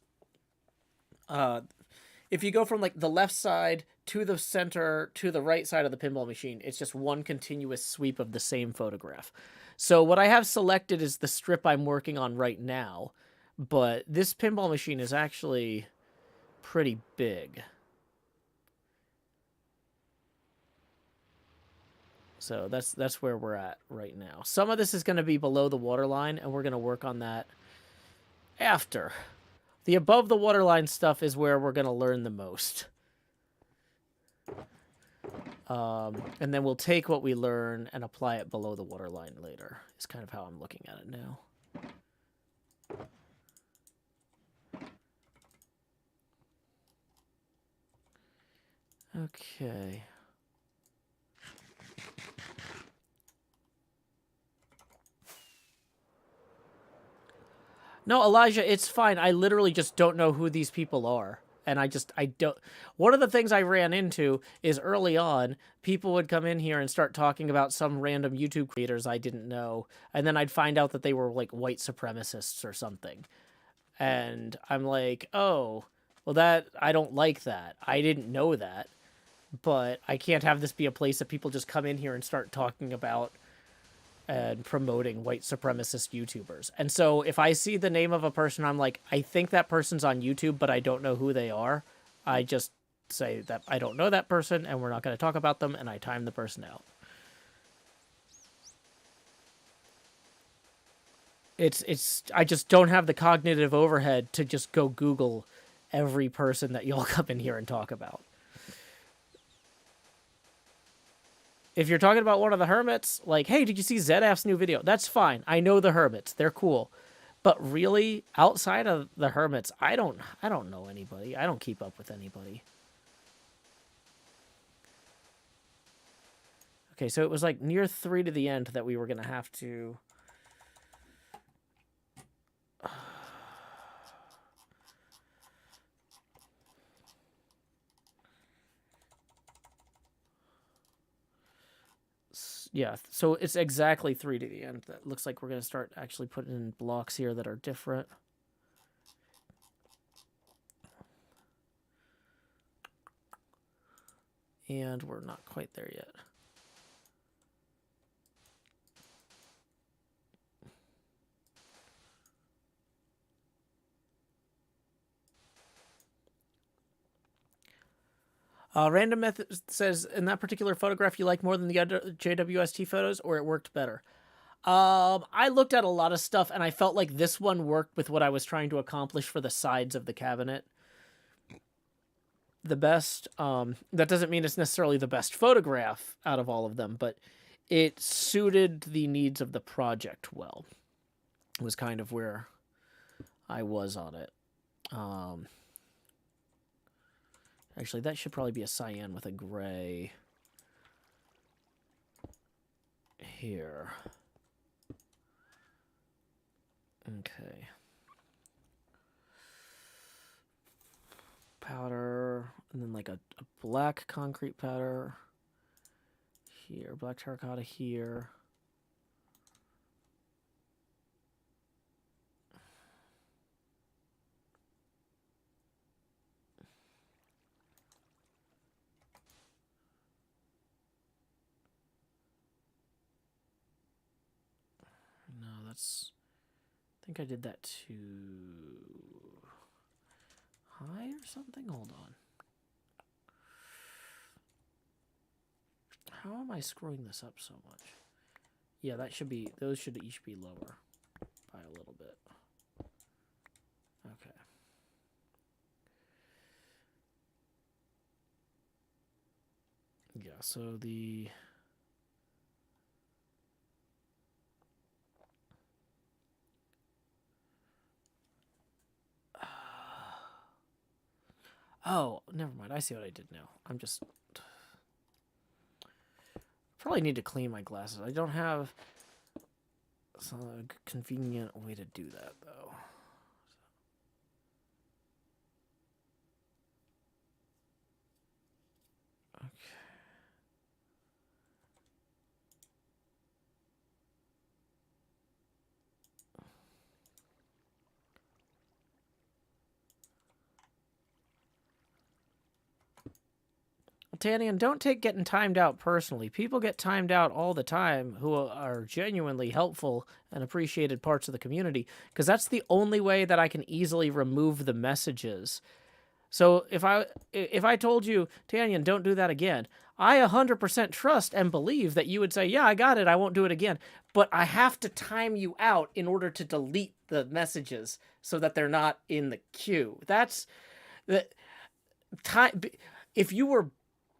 if you go from like the left side to the center to the right side of the pinball machine, it's just one continuous sweep of the same photograph. So what I have selected is the strip I'm working on right now, but this pinball machine is actually pretty big. So that's where we're at right now. Some of this is going to be below the waterline, and we're going to work on that after. The above the waterline stuff is where we're going to learn the most. And then we'll take what we learn and apply it below the waterline later. Is kind of how I'm looking at it now. Okay. No, Elijah, it's fine. I literally just don't know who these people are. And I don't... One of the things I ran into is early on, people would come in here and start talking about some random YouTube creators I didn't know. And then I'd find out that they were, like, white supremacists or something. And I'm like, oh, well, I don't like that. I didn't know that. But I can't have this be a place that people just come in here and start talking about and promoting white supremacist YouTubers. And so if I see the name of a person, I'm like, I think that person's on YouTube, but I don't know who they are. I just say that I don't know that person and we're not going to talk about them, and I time the person out. I just don't have the cognitive overhead to just go Google every person that y'all come in here and talk about. If you're talking about one of the hermits, like, hey, did you see ZF's new video? That's fine. I know the hermits. They're cool. But really, outside of the hermits, I don't know anybody. I don't keep up with anybody. Okay, so it was like near 3 to the end that we were going to have to... yeah, so it's exactly 3 to the end. That looks like we're going to start actually putting in blocks here that are different. And we're not quite there yet. Random Method says, in that particular photograph you like more than the other JWST photos, or it worked better? I looked at a lot of stuff, and I felt like this one worked with what I was trying to accomplish for the sides of the cabinet the best. That doesn't mean it's necessarily the best photograph out of all of them, but it suited the needs of the project well. It was kind of where I was on it. Actually, that should probably be a cyan with a gray here. Okay. Powder, and then like a black concrete powder here, black terracotta here. No, that's... I think I did that too high or something? Hold on. How am I screwing this up so much? Yeah, that should be... Those should each be lower by a little bit. Okay. Yeah, so the... Oh, never mind. I see what I did now. I'm just... Probably need to clean my glasses. I don't have a convenient way to do that, though. Okay. Tannian, don't take getting timed out personally. People get timed out all the time who are genuinely helpful and appreciated parts of the community, because that's the only way that I can easily remove the messages. So if I told you, Tannian, don't do that again, I 100% trust and believe that you would say, yeah, I got it, I won't do it again. But I have to time you out in order to delete the messages so that they're not in the queue. That's the time. If you were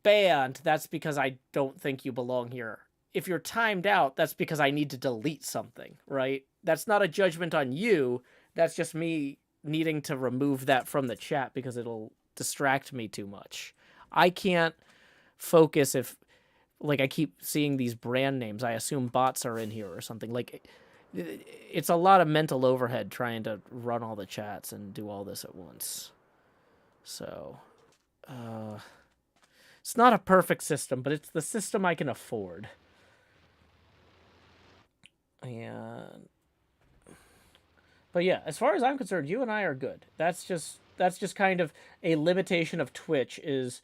banned, that's because I don't think you belong here. If you're timed out, that's because I need to delete something, right? That's not a judgment on you. That's just me needing to remove that from the chat because it'll distract me too much. I can't focus if, like, I keep seeing these brand names. I assume bots are in here or something. Like, it's a lot of mental overhead trying to run all the chats and do all this at once. So, it's not a perfect system, but it's the system I can afford. And... But yeah, as far as I'm concerned, you and I are good. That's just kind of a limitation of Twitch, is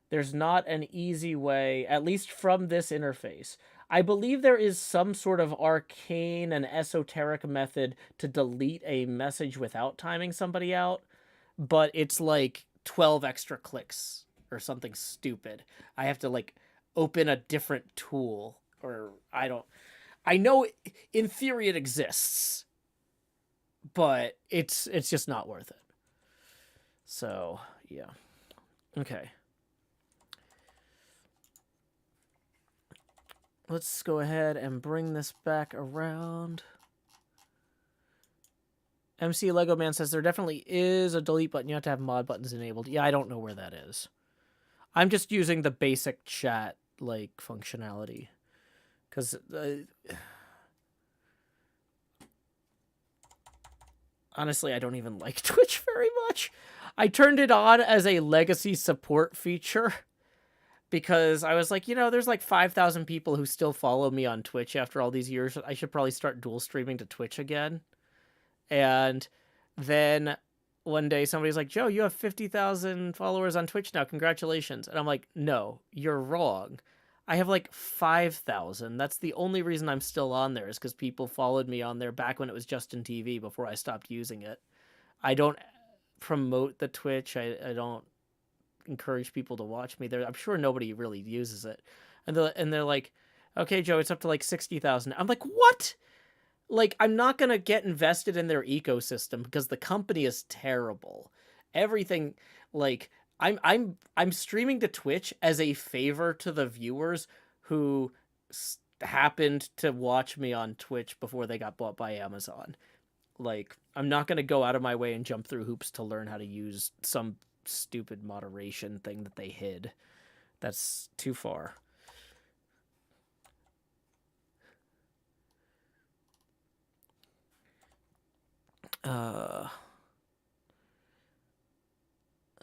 there's not an easy way, at least from this interface. I believe there is some sort of arcane and esoteric method to delete a message without timing somebody out, but it's like 12 extra clicks or something stupid. I have to like open a different tool, or I know in theory it exists, but it's just not worth it. So, yeah. Okay. Let's go ahead and bring this back around. MC Lego Man says there definitely is a delete button. You have to have mod buttons enabled. Yeah, I don't know where that is. I'm just using the basic chat, like, functionality. Because... honestly, I don't even like Twitch very much. I turned it on as a legacy support feature, because I was like, you know, there's like 5,000 people who still follow me on Twitch after all these years. I should probably start dual streaming to Twitch again. And then one day somebody's like, Joe, you have 50,000 followers on Twitch now. Congratulations. And I'm like, no, you're wrong. I have like 5,000. That's the only reason I'm still on there is because people followed me on there back when it was Justin TV before I stopped using it. I don't promote the Twitch. I don't encourage people to watch me there. I'm sure nobody really uses it. And they're like, okay, Joe, it's up to like 60,000. I'm like, what? Like, I'm not going to get invested in their ecosystem because the company is terrible. Everything, like, I'm streaming to Twitch as a favor to the viewers who happened to watch me on Twitch before they got bought by Amazon. Like, I'm not going to go out of my way and jump through hoops to learn how to use some stupid moderation thing that they hid. That's too far.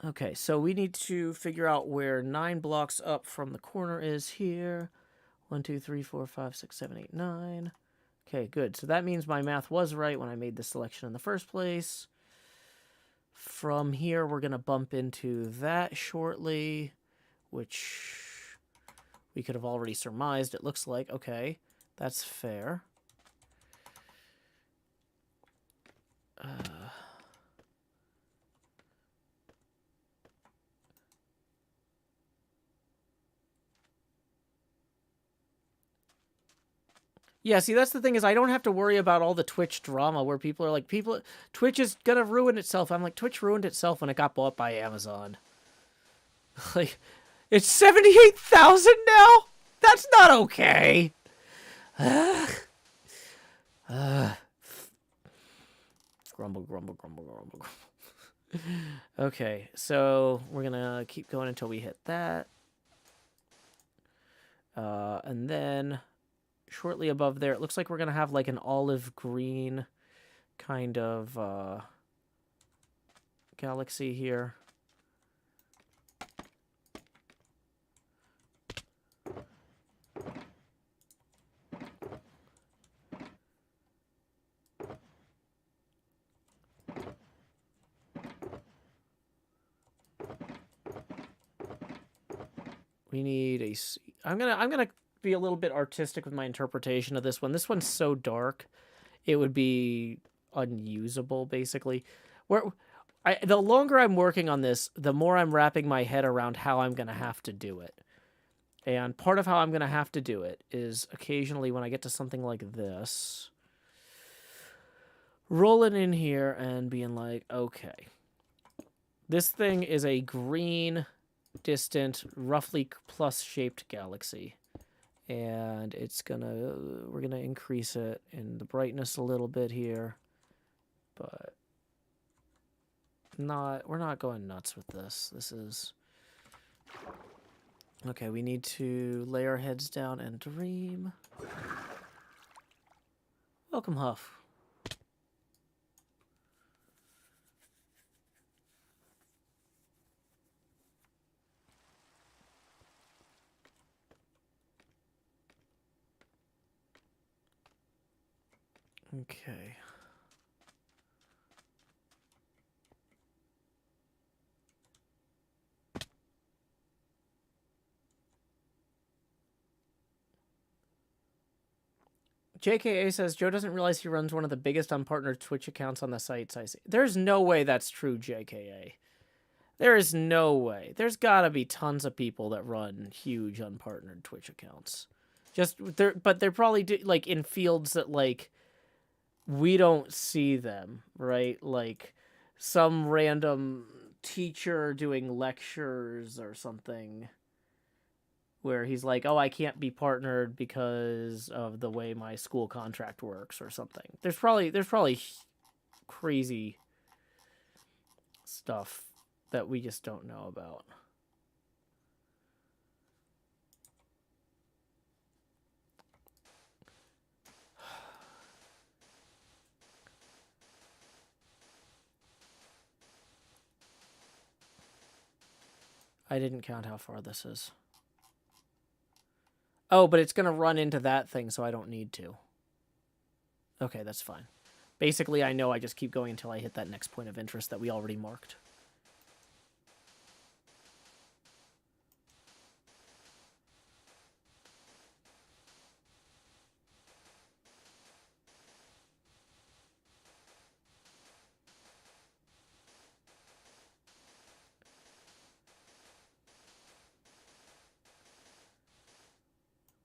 Okay, so we need to figure out where 9 blocks up from the corner is here. 1, 2, 3, 4, 5, 6, 7, 8, 9. Okay, good. So that means my math was right when I made the selection in the first place. From here, we're going to bump into that shortly, which we could have already surmised, it looks like. Okay, that's fair. Yeah, see, that's the thing is I don't have to worry about all the Twitch drama where people are like, Twitch is gonna ruin itself. I'm like, Twitch ruined itself when it got bought by Amazon. Like, it's 78,000 now? That's not okay. Grumble, grumble, grumble, grumble, grumble. Okay, so we're gonna keep going until we hit that. And then shortly above there, it looks like we're gonna have like an olive green kind of galaxy here. We need a. I'm gonna be a little bit artistic with my interpretation of this one. This one's so dark, it would be unusable basically. The longer I'm working on this, the more I'm wrapping my head around how I'm gonna have to do it. And part of how I'm gonna have to do it is occasionally when I get to something like this, rolling in here and being like, okay, this thing is a green, distant, roughly plus-shaped galaxy. And we're gonna increase it in the brightness a little bit here. But we're not going nuts with this. This is... Okay, we need to lay our heads down and dream. Welcome, Huff. Okay. JKA says, Joe doesn't realize he runs one of the biggest unpartnered Twitch accounts on the sites I see. There's no way that's true, JKA. There is no way. There's gotta be tons of people that run huge unpartnered Twitch accounts. But they're probably like in fields that like we don't see them, right? Like some random teacher doing lectures or something where he's like, oh, I can't be partnered because of the way my school contract works or something. There's probably crazy stuff that we just don't know about. I didn't count how far this is. Oh, but it's going to run into that thing, so I don't need to. Okay, that's fine. Basically, I know I just keep going until I hit that next point of interest that we already marked.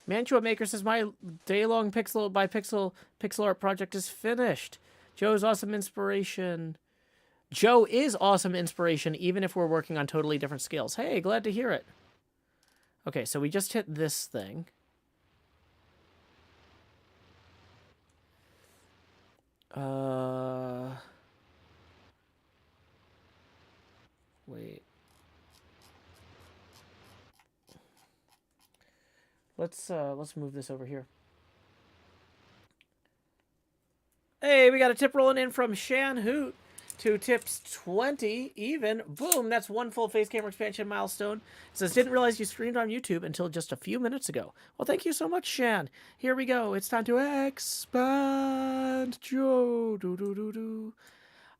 Mantua Maker says, my day-long pixel by pixel art project is finished. Joe's awesome inspiration. Joe is awesome inspiration, even if we're working on totally different scales. Hey, glad to hear it. Okay, so we just hit this thing. Wait. Let's move this over here. Hey, we got a tip rolling in from Shan Hoot. 2 tips, 20 even. Boom, that's 1 full face camera expansion milestone. It says, didn't realize you streamed on YouTube until just a few minutes ago. Well, thank you so much, Shan. Here we go. It's time to expand Joe. Do.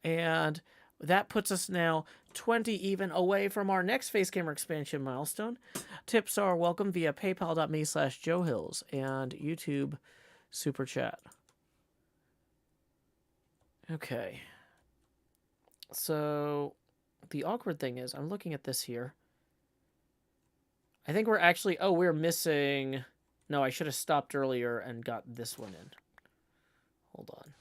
And that puts us now 20 even away from our next face camera expansion milestone. Tips are welcome via paypal.me/JoeHills and YouTube Super Chat. Okay. So the awkward thing is, I'm looking at this here. I think we're actually, oh, we're missing. No, I should have stopped earlier and got this one in. Hold on.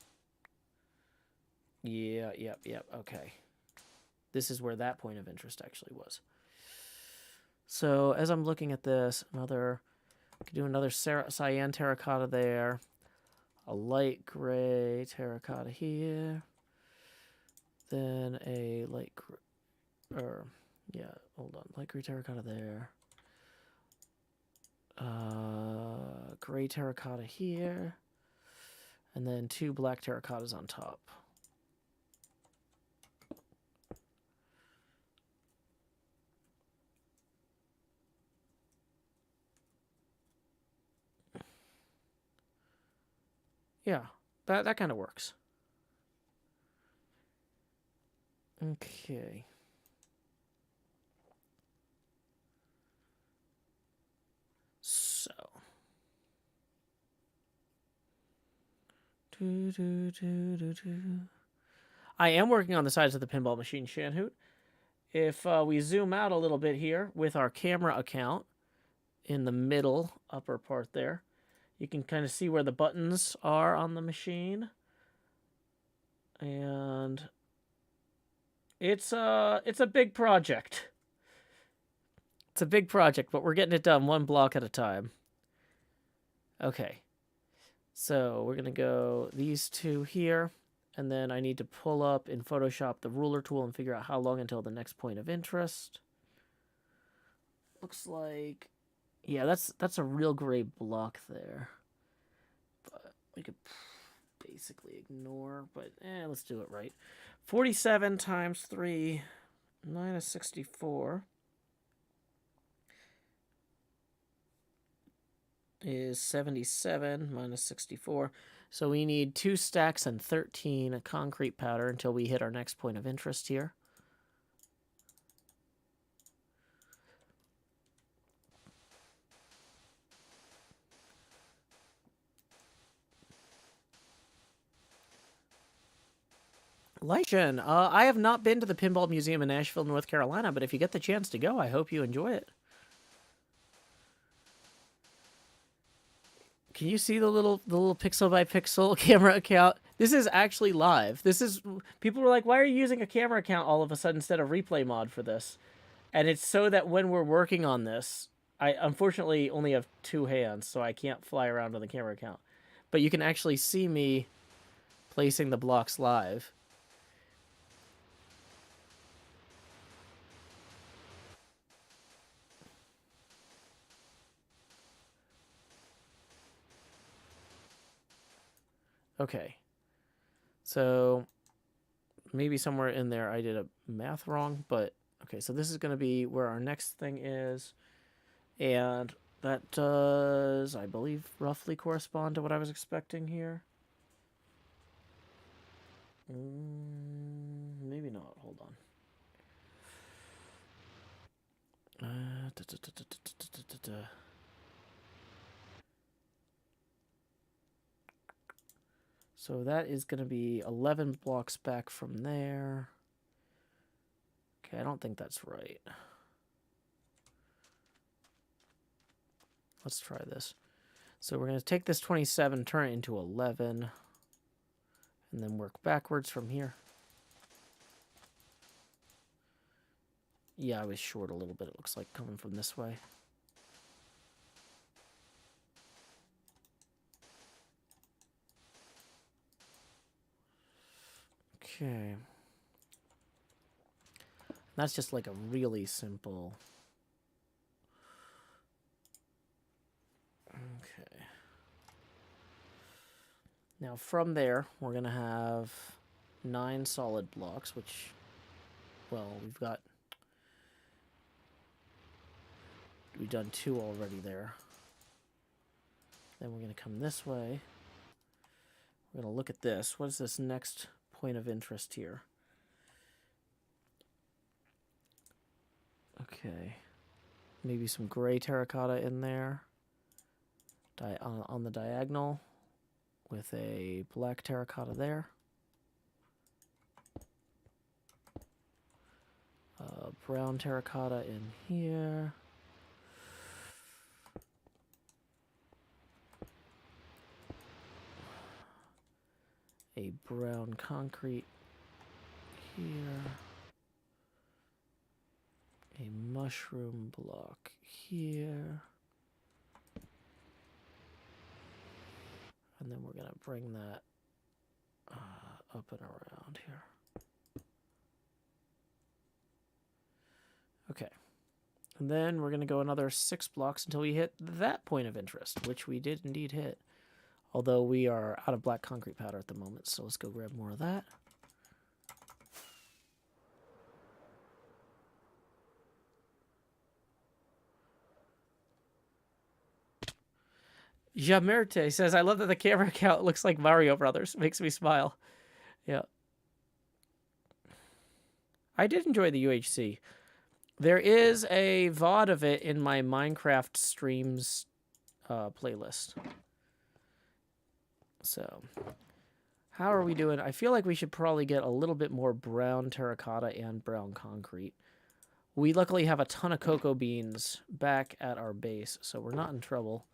Yeah, yep, okay. This is where that point of interest actually was. So as I'm looking at this, I could do another cyan terracotta there. A light gray terracotta here. Then a light gray, light gray terracotta there. Gray terracotta here. And then 2 black terracottas on top. Yeah, that kind of works. Okay. So. I am working on the sides of the pinball machine, Shanhoot. If we zoom out a little bit here with our camera account in the middle upper part there, you can kind of see where the buttons are on the machine. And it's a big project. It's a big project, but we're getting it done 1 block at a time. Okay. So we're going to go these 2 here. And then I need to pull up in Photoshop the ruler tool and figure out how long until the next point of interest. Looks like, yeah, that's a real gray block there. But we could basically ignore, but let's do it right. 47 times 3 minus 64 is 77 minus 64. So we need 2 stacks and 13 concrete powder until we hit our next point of interest here. Lycan, I have not been to the Pinball Museum in Nashville, North Carolina, but if you get the chance to go, I hope you enjoy it. Can you see the little pixel by pixel camera account? This is actually live. People were like, why are you using a camera account all of a sudden instead of replay mod for this? And it's so that when we're working on this, I unfortunately only have 2 hands, so I can't fly around on the camera account. But you can actually see me placing the blocks live. Okay. So maybe somewhere in there I did a math wrong, but okay, so this is going to be where our next thing is. And That does, I believe, roughly correspond to what I was expecting here. Maybe not. Hold on. So that is going to be 11 blocks back from there. Okay, I don't think that's right. Let's try this. So we're going to take this 27, turn it into 11, and then work backwards from here. Yeah, I was short a little bit, it looks like, coming from this way. Okay. That's just like a really simple... Okay. Now from there, we're going to have 9 solid blocks, which, well, we've done 2 already there. Then we're going to come this way. We're going to look at this. What is this next point of interest here? Okay. Maybe some gray terracotta in there. On the diagonal with a black terracotta there. Brown terracotta in here. A brown concrete here. A mushroom block here. And then we're going to bring that up and around here. Okay. And then we're going to go another 6 blocks until we hit that point of interest, which we did indeed hit. Although we are out of black concrete powder at the moment, so let's go grab more of that. Jamerte says, I love that the camera account looks like Mario Brothers. Makes me smile. Yeah. I did enjoy the UHC. There is a VOD of it in my Minecraft streams playlist. So, how are we doing? I feel like we should probably get a little bit more brown terracotta and brown concrete. We luckily have a ton of cocoa beans back at our base, so we're not in trouble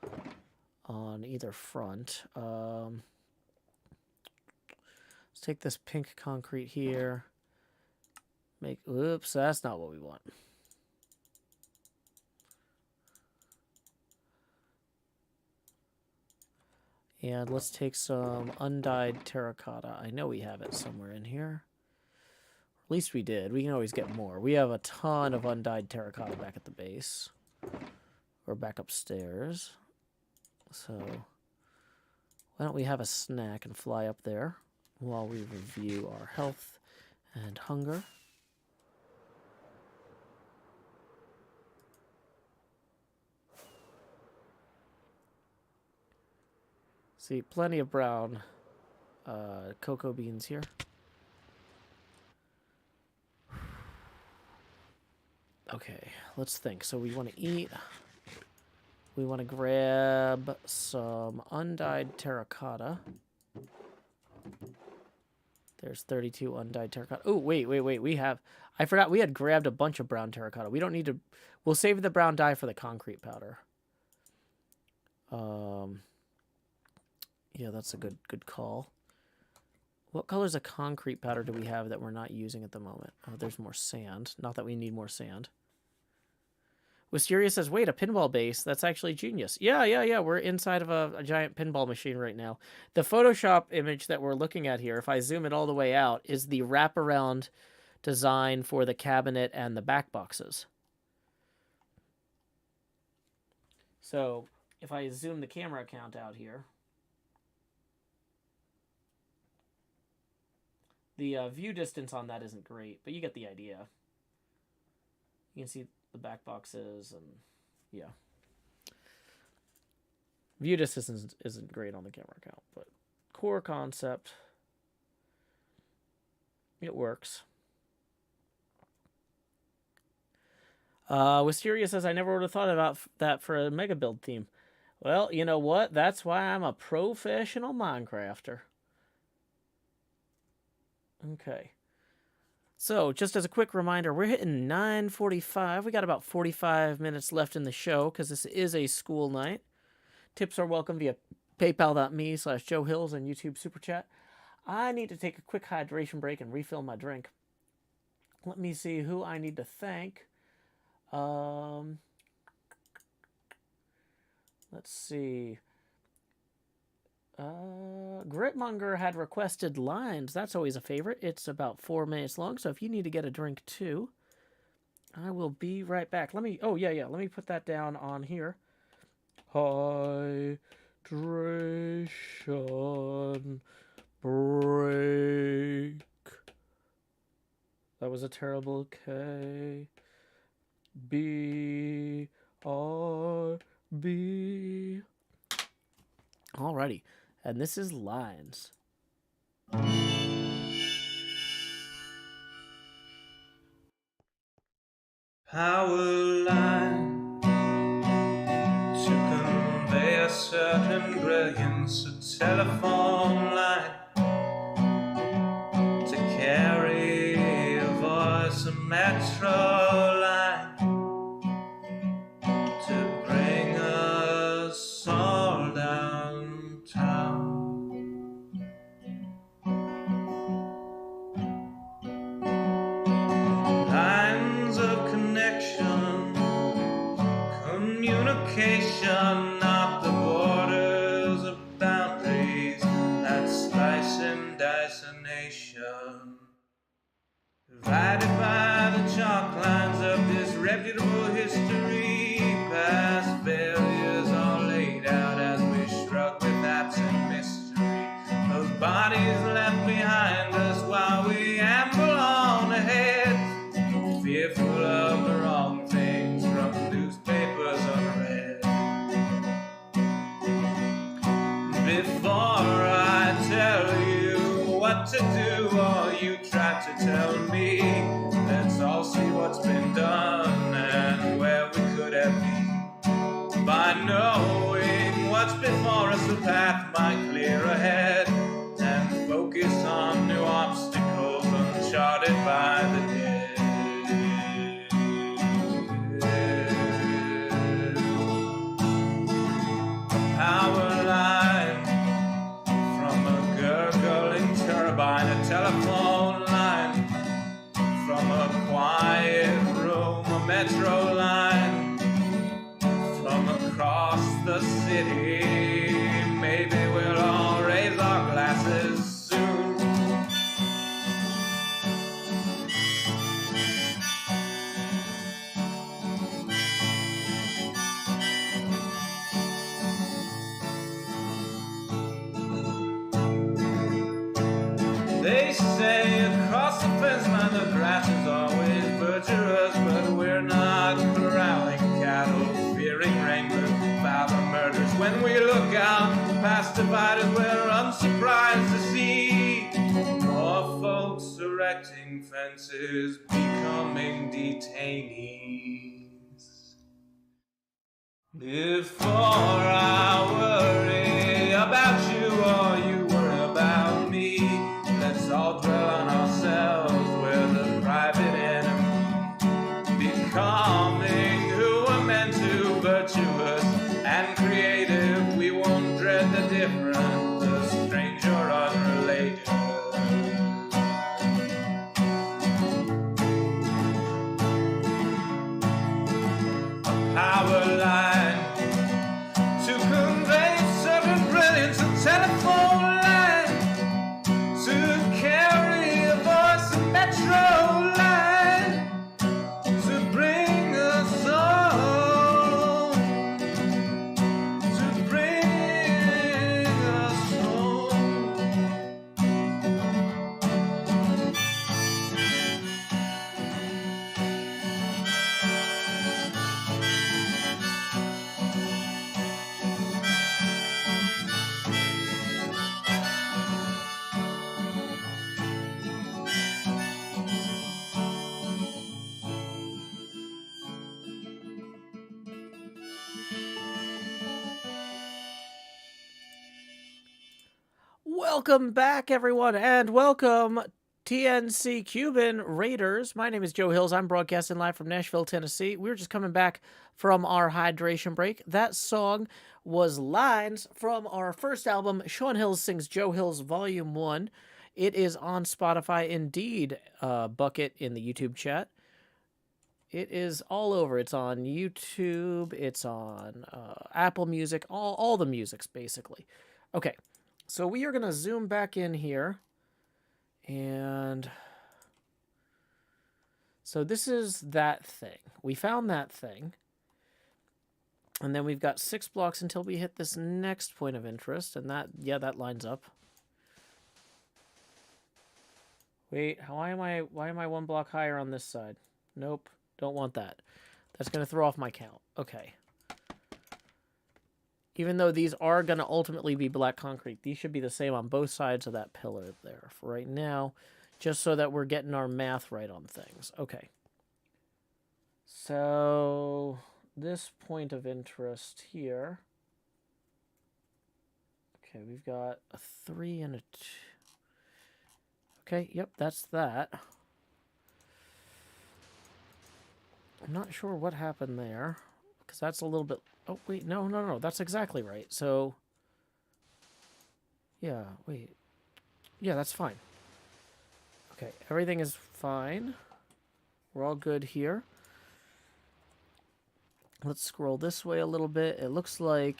on either front. Let's take this pink concrete here. Oops, that's not what we want. And let's take some undyed terracotta. I know we have it somewhere in here. At least we did. We can always get more. We have a ton of undyed terracotta back at the base. Or back upstairs. So, why don't we have a snack and fly up there while we review our health and hunger. See, plenty of brown cocoa beans here. Okay, let's think. So we want to eat. We want to grab some undyed terracotta. There's 32 undyed terracotta. Oh, wait. We have... I forgot we had grabbed a bunch of brown terracotta. We don't need to... We'll save the brown dye for the concrete powder. Yeah, that's a good call. What colors of concrete powder do we have that we're not using at the moment? Oh, there's more sand. Not that we need more sand. Wisteria says, wait, a pinball base? That's actually genius. Yeah. We're inside of a giant pinball machine right now. The Photoshop image that we're looking at here, if I zoom it all the way out, is the wraparound design for the cabinet and the back boxes. So, if I zoom the camera count out here, the view distance on that isn't great, but you get the idea. You can see the back boxes and yeah. View distance isn't great on the camera count, but core concept, it works. Wisteria says, I never would have thought about that for a mega build theme. Well, you know what? That's why I'm a professional Minecrafter. Okay. So, just as a quick reminder, we're hitting 9:45. We got about 45 minutes left in the show because this is a school night. Tips are welcome via paypal.me/Joe Hills and YouTube Super Chat. I need to take a quick hydration break and refill my drink. Let me see who I need to thank. Let's see. Gritmonger had requested lines. That's always a favorite. It's about 4 minutes long, so if you need to get a drink too, I will be right back. Let me let me put that down on here. Hydration break. That was a terrible K. B R B. Alrighty, and this is lines. Power line to convey a certain brilliance, a telephone line to carry a voice, a metro line to bring us all downtown. Lines of connection, communication, not the borders of boundaries that slice and dice a nation. Divided by the chalk lines of disreputable history, past failures are laid out as we shrug with absent mystery. Those bodies left behind us while we amble on ahead, fearful of the wrong things from newspapers unread. Before I tell you what to do, or you try to tell me, let's all see what's been done and where we could have been. By knowing what's before us, the path might clear ahead, and focus on new obstacles uncharted by the dead. Power line from a gurgling turbine, a telephone line from a quiet room, a metro line from across the city. Maybe we'll all raise our glasses soon. They say across the fence line the grass is always virtuous, but we're not corralling cattle, fearing rainbows, father murders. When we look out past dividers, we're unsurprised to see more folks erecting fences, becoming detainees. Before I worry about you or you worry about me, let's all dwell on ourselves, we're the private enemy. Becoming who we're meant to, virtuous and creative, we won't dread the different, the strange or unrelated. A power line to Welcome back, everyone, and welcome TNC Cuban Raiders. My name is Joe Hills. I'm broadcasting live from Nashville, Tennessee. We're just coming back from our hydration break. That song was lines from our first album, Sean Hills Sings Joe Hills Volume 1. It is on Spotify, indeed, Bucket in the YouTube chat. It is all over. It's on YouTube. It's on Apple Music. All the musics, basically. Okay. So we are going to zoom back in here, and so this is that thing. We found that thing, and then we've got 6 blocks until we hit this next point of interest, and that lines up. Wait, why am I 1 block higher on this side? Nope, don't want that. That's going to throw off my count. Okay. Even though these are going to ultimately be black concrete, these should be the same on both sides of that pillar there for right now, just so that we're getting our math right on things. Okay. So this point of interest here. Okay, we've got a 3 and a 2. Okay, yep, that's that. I'm not sure what happened there, because that's a little bit... Oh, wait, no, that's exactly right. So, yeah, wait. Yeah, that's fine. Okay, everything is fine. We're all good here. Let's scroll this way a little bit. It looks like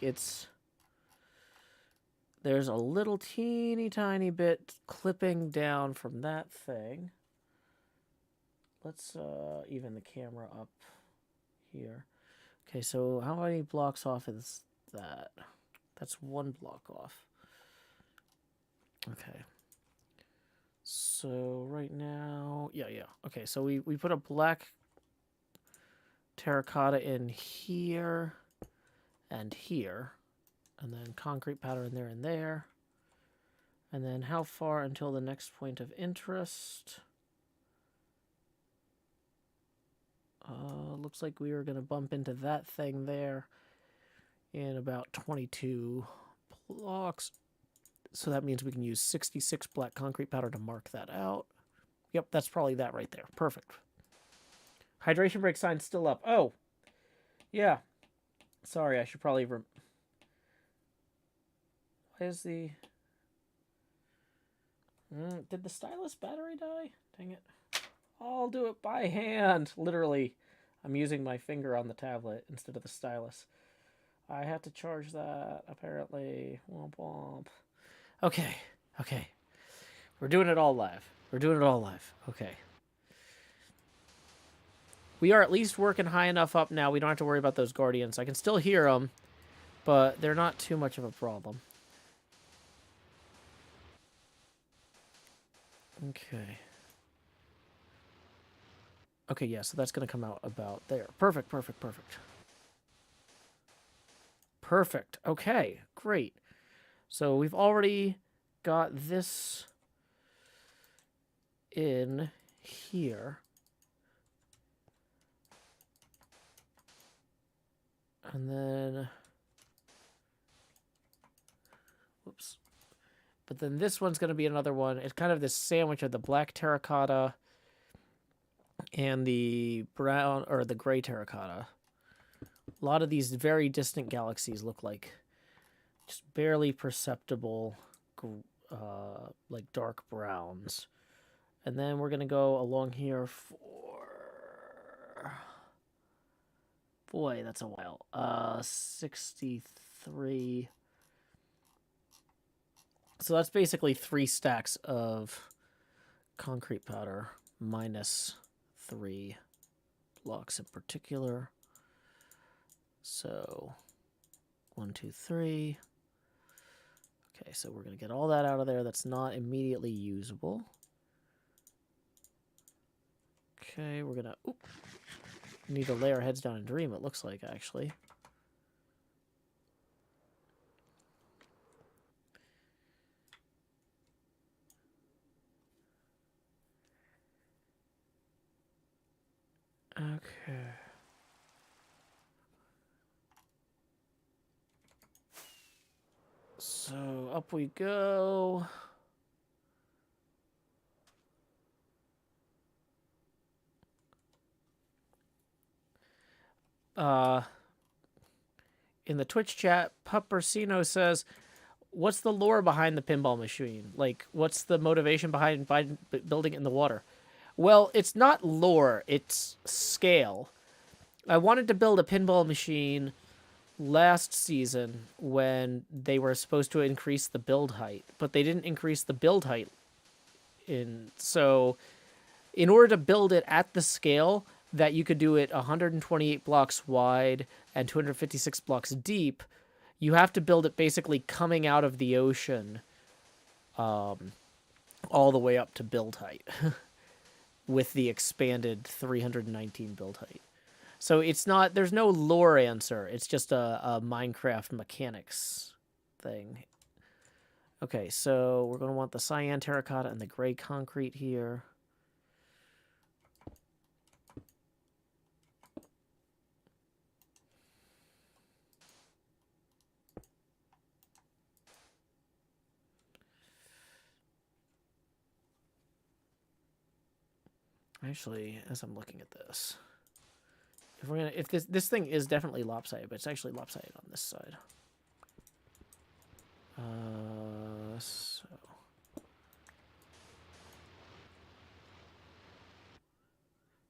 there's a little teeny tiny bit clipping down from that thing. Let's even the camera up here. Okay, so how many blocks off is that? That's 1 block off. Okay. So right now, yeah. Okay, so we put a black terracotta in here and here, and then concrete powder in there and there. And then how far until the next point of interest? Looks like we are going to bump into that thing there in about 22 blocks. So that means we can use 66 black concrete powder to mark that out. Yep, that's probably that right there. Perfect. Hydration break sign still up. Oh, yeah. Sorry, I should probably... Why is the... Did the stylus battery die? Dang it. I'll do it by hand, literally. I'm using my finger on the tablet instead of the stylus. I have to charge that, apparently. Womp womp. Okay. We're doing it all live. Okay. We are at least working high enough up now. We don't have to worry about those guardians. I can still hear them, but they're not too much of a problem. Okay. Okay, yeah, so that's going to come out about there. Perfect. Okay, great. So we've already got this in here. And then... Whoops. But then this one's going to be another one. It's kind of this sandwich of the black terracotta and the brown or the gray terracotta. A lot of these very distant galaxies look like just barely perceptible like dark browns. And then we're going to go along here for... Boy, that's a while. 63. So that's basically 3 stacks of concrete powder minus 3 blocks in particular. So 1, 2, 3. Okay, so we're going to get all that out of there. That's not immediately usable. Okay, we're going to... need to lay our heads down and dream, it looks like, actually. Okay. So up we go. In the Twitch chat, Puppersino says, what's the lore behind the pinball machine? Like, what's the motivation behind building it in the water? Well, it's not lore, it's scale. I wanted to build a pinball machine last season when they were supposed to increase the build height, but they didn't increase the build height. So in order to build it at the scale that you could do it 128 blocks wide and 256 blocks deep, you have to build it basically coming out of the ocean all the way up to build height with the expanded 319 build height. So it's not, there's no lore answer. It's just a Minecraft mechanics thing. Okay, so we're going to want the cyan terracotta and the gray concrete here. Actually, as I'm looking at this, if this thing is definitely lopsided, but it's actually lopsided on this side. So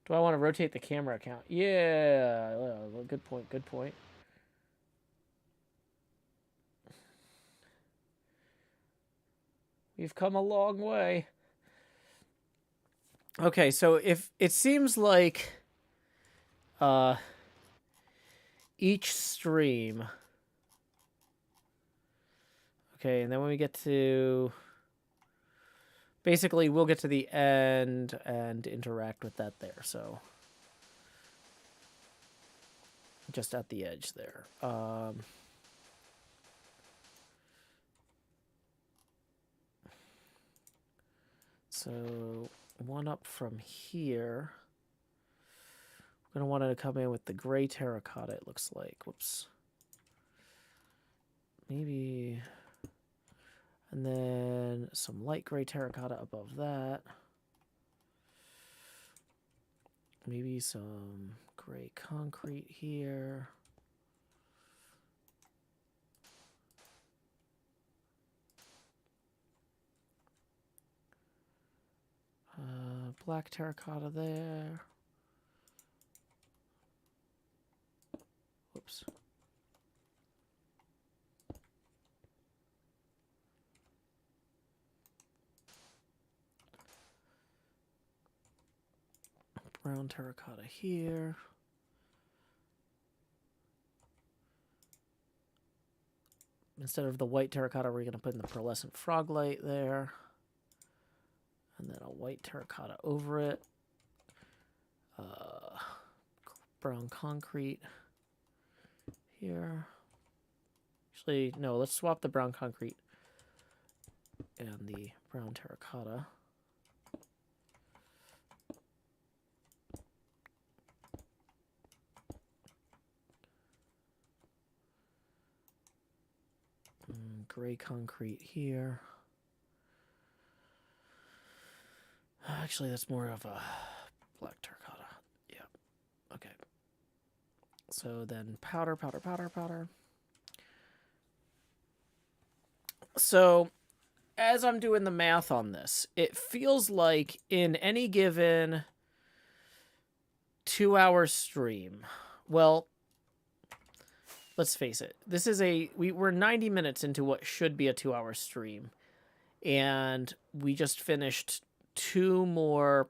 do I want to rotate the camera account? Yeah, well, good point. Good point. We've come a long way. Okay, so if it seems like each stream. Okay, and then when we get to basically we'll get to the end and interact with that there. So just at the edge there. So one up from here. We're going to want to come in with the gray terracotta, it looks like. Whoops. Maybe. And then some light gray terracotta above that. Maybe some gray concrete here. Black terracotta there. Whoops. Brown terracotta here. Instead of the white terracotta, we're going to put in the pearlescent frog light there. And then a white terracotta over it. Brown concrete here. Actually, no, let's swap the brown concrete and the brown terracotta. Gray concrete here. Actually, that's more of a black terracotta. Yeah. Okay. So then powder, powder, powder, powder. So as I'm doing the math on this, it feels like in any given 2-hour stream, well, let's face it, this is we're 90 minutes into what should be a 2-hour stream, and we just finished 2 more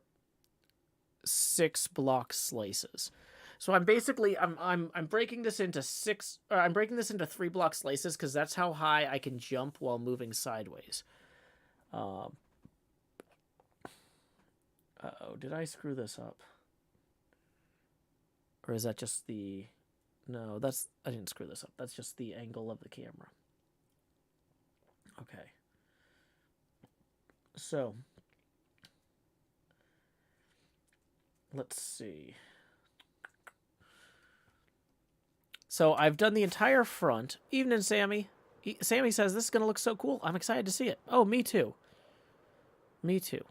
6-block slices. So I'm basically I'm breaking this into 3-block slices because that's how high I can jump while moving sideways. Uh-oh, did I screw this up? Or is that just the... No, I didn't screw this up. That's just the angle of the camera. Okay. So, let's see. So I've done the entire front. Evening, Sammy. Sammy says this is gonna look so cool. I'm excited to see it. Oh, me too. Me too.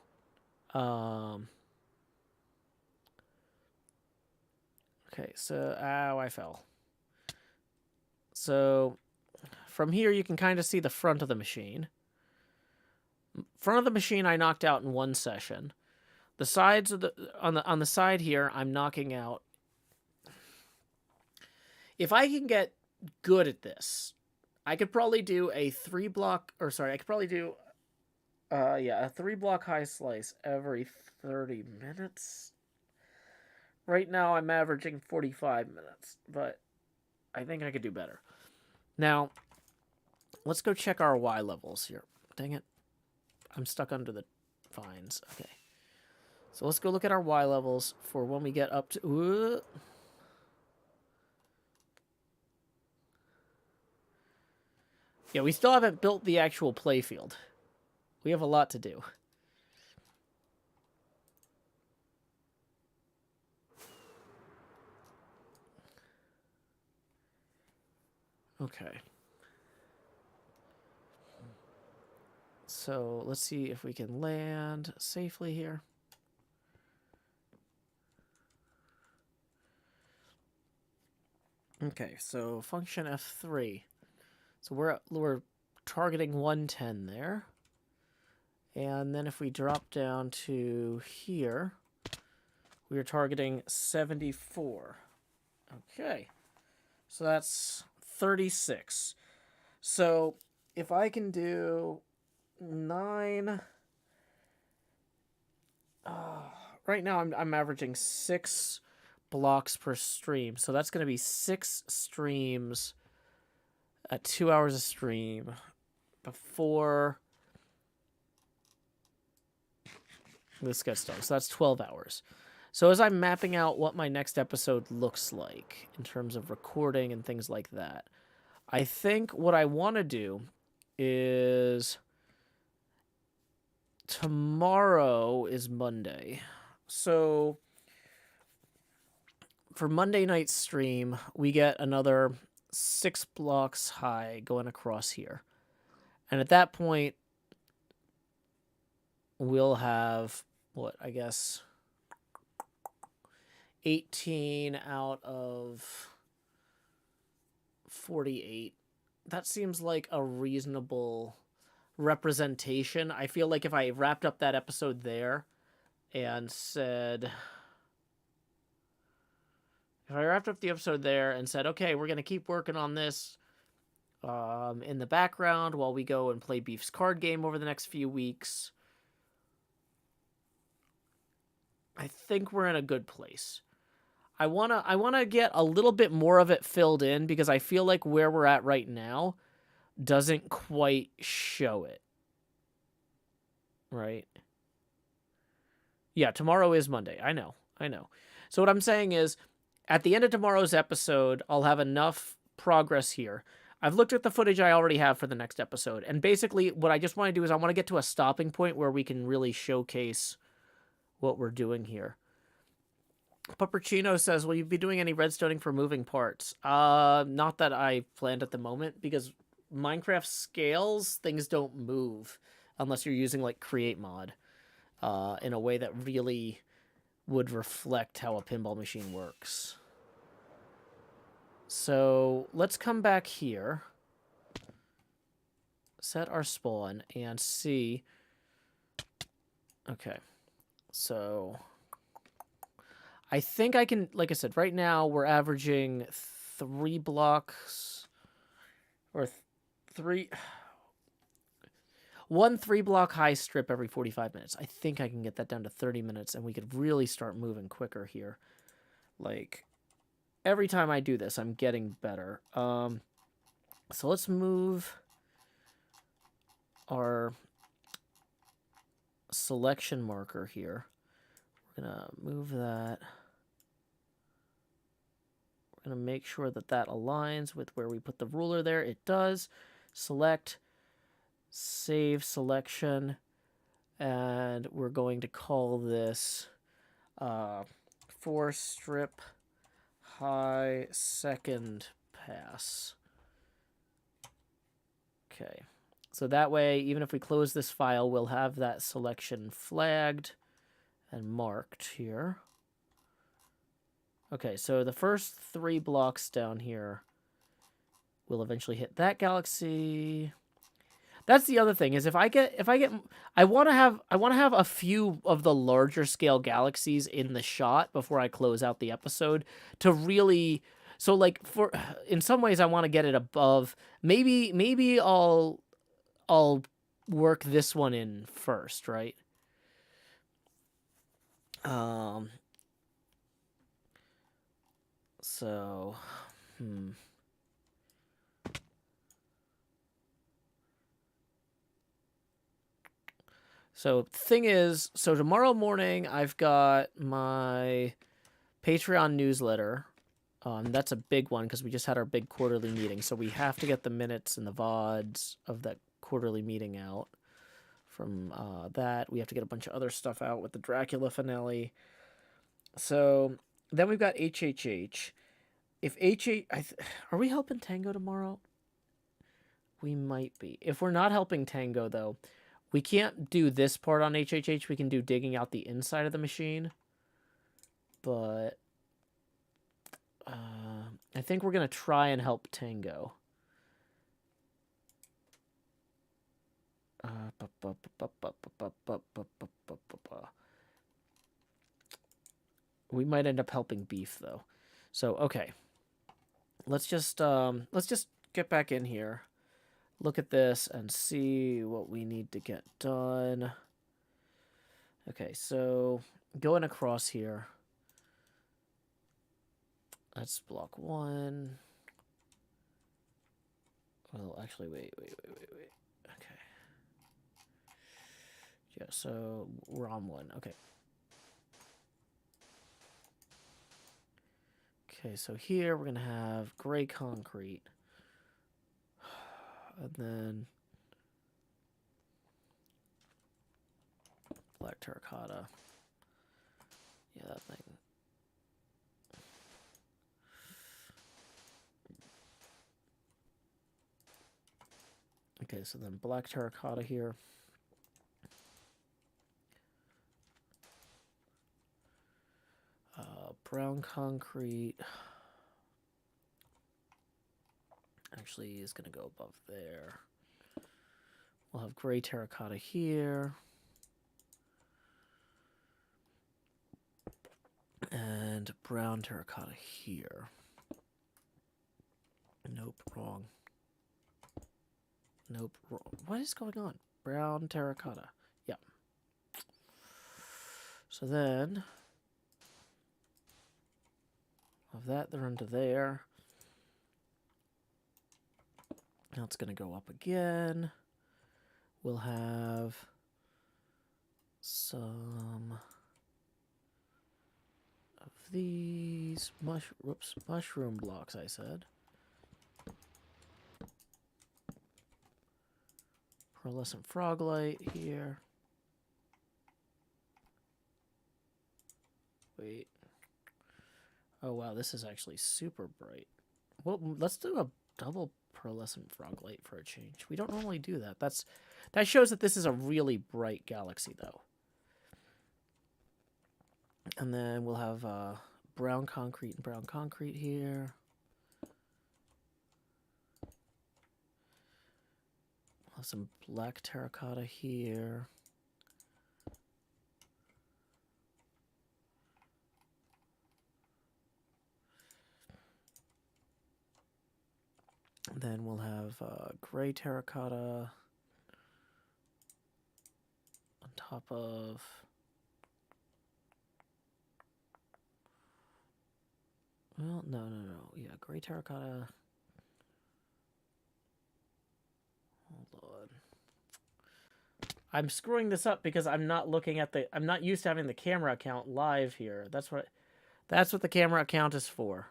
Okay, so ow, I fell. So from here you can kind of see the front of the machine. Front of the machine I knocked out in one session. The sides of the on the side here I'm knocking out. If I can get good at this, I could probably do a 3-block, or sorry, I could probably do a 3-block high slice every 30 minutes. Right now I'm averaging 45 minutes, but I think I could do better. Now, let's go check our Y levels here. Dang it. I'm stuck under the vines. Okay. So let's go look at our Y levels for when we get up to... Yeah, we still haven't built the actual playfield. We have a lot to do. Okay. So let's see if we can land safely here. Okay, so function F3. So we're targeting 110 there. And then if we drop down to here, we're targeting 74. Okay. So that's 36. So if I can do 9... right now I'm averaging 6 blocks per stream. So that's going to be 6 streams at 2 hours a stream before this gets done. So that's 12 hours. So as I'm mapping out what my next episode looks like in terms of recording and things like that, I think what I want to do is tomorrow is Monday. So for Monday night's stream, we get another 6 blocks high going across here. And at that point, we'll have, what, I guess, 18 out of 48. That seems like a reasonable representation. I feel like if I wrapped up that episode there and said... If I wrapped up the episode there and said, okay, we're going to keep working on this in the background while we go and play Beef's card game over the next few weeks, I think we're in a good place. I wanna get a little bit more of it filled in because I feel like where we're at right now doesn't quite show it. Right? Yeah, tomorrow is Monday. I know. So what I'm saying is, at the end of tomorrow's episode, I'll have enough progress here. I've looked at the footage I already have for the next episode, and basically what I just want to do is I want to get to a stopping point where we can really showcase what we're doing here. Puppercino says, will you be doing any redstoning for moving parts? Not that I planned at the moment, because Minecraft scales, things don't move unless you're using, like, create mod in a way that really would reflect how a pinball machine works. So let's come back here, set our spawn, and see. Okay, so I think I can, like I said, right now we're averaging 3 blocks, or one 3-block high strip every 45 minutes. I think I can get that down to 30 minutes, and we could really start moving quicker here. Like, every time I do this, I'm getting better. So let's move our selection marker here. We're going to move that. We're going to make sure that that aligns with where we put the ruler there. It does. Select, save selection, and we're going to call this 4-strip high second pass. So that way, even if we close this file, we'll have that selection flagged and marked here. Okay, so the first 3 blocks down here will eventually hit that galaxy. That's the other thing is I want to have a few of the larger scale galaxies in the shot before I close out the episode to really. So like in some ways I want to get it above. Maybe I'll work this one in first, right? So, So, thing is, so tomorrow morning I've got my Patreon newsletter. That's a big one because we just had our big quarterly meeting. So we have to get the minutes and the VODs of that quarterly meeting out. From that, we have to get a bunch of other stuff out with the Dracula finale. So then we've got HHH. If are we helping Tango tomorrow? We might be. If we're not helping Tango, though, we can't do this part on HHH. We can do digging out the inside of the machine. But I think we're going to try and help Tango. We might end up helping Beef, though. So, okay. Let's just get back in here. Look at this and see what we need to get done. Okay, so going across here. That's block 1. Well, actually, wait. Okay. Yeah, so we're on 1. Okay. Okay, so here we're going to have gray concrete. And then black terracotta. Yeah, that thing. Okay, so then black terracotta here. Brown concrete. Actually is going to go above there. We'll have gray terracotta here. And brown terracotta here. Nope, wrong. Nope, wrong. What is going on? Brown terracotta. Yeah. So then, of that, they're into there. Now it's going to go up again. We'll have some of these mushroom blocks, I said. Pearlescent frog light here. Wait. Oh, wow, this is actually super bright. Well, let's do a double pearlescent frog light for a change. We don't normally do that. That shows that this is a really bright galaxy, though. And then we'll have brown concrete and brown concrete here. We'll have some black terracotta here. Then we'll have gray terracotta on top of well, no. Yeah, gray terracotta. Hold on. I'm screwing this up because I'm not looking at I'm not used to having the camera account live here. That's what the camera account is for.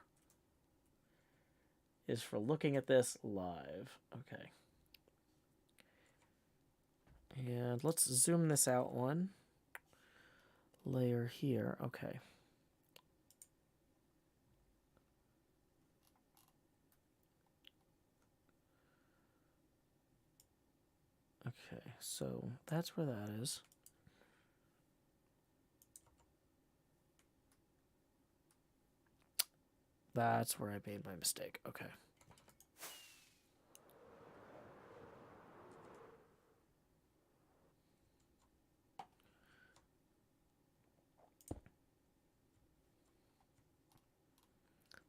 Is for looking at this live. Okay. And let's zoom this out one. Layer here. Okay. Okay, so that's where that is. That's where I made my mistake. Okay.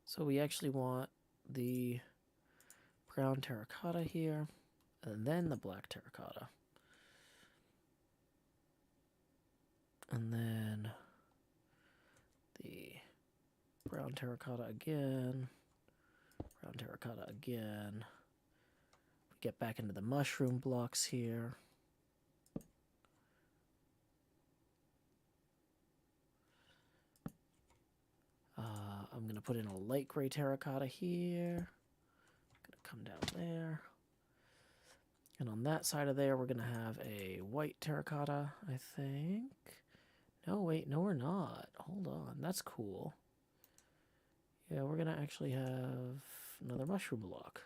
So we actually want the brown terracotta here, and then the black terracotta. And then the brown terracotta again, brown terracotta again. We get back into the mushroom blocks here. I'm going to put in a light gray terracotta here. Going to come down there. And on that side of there, we're going to have a white terracotta, I think. No, wait, no, we're not. Hold on, that's cool. Yeah, we're going to actually have another mushroom block.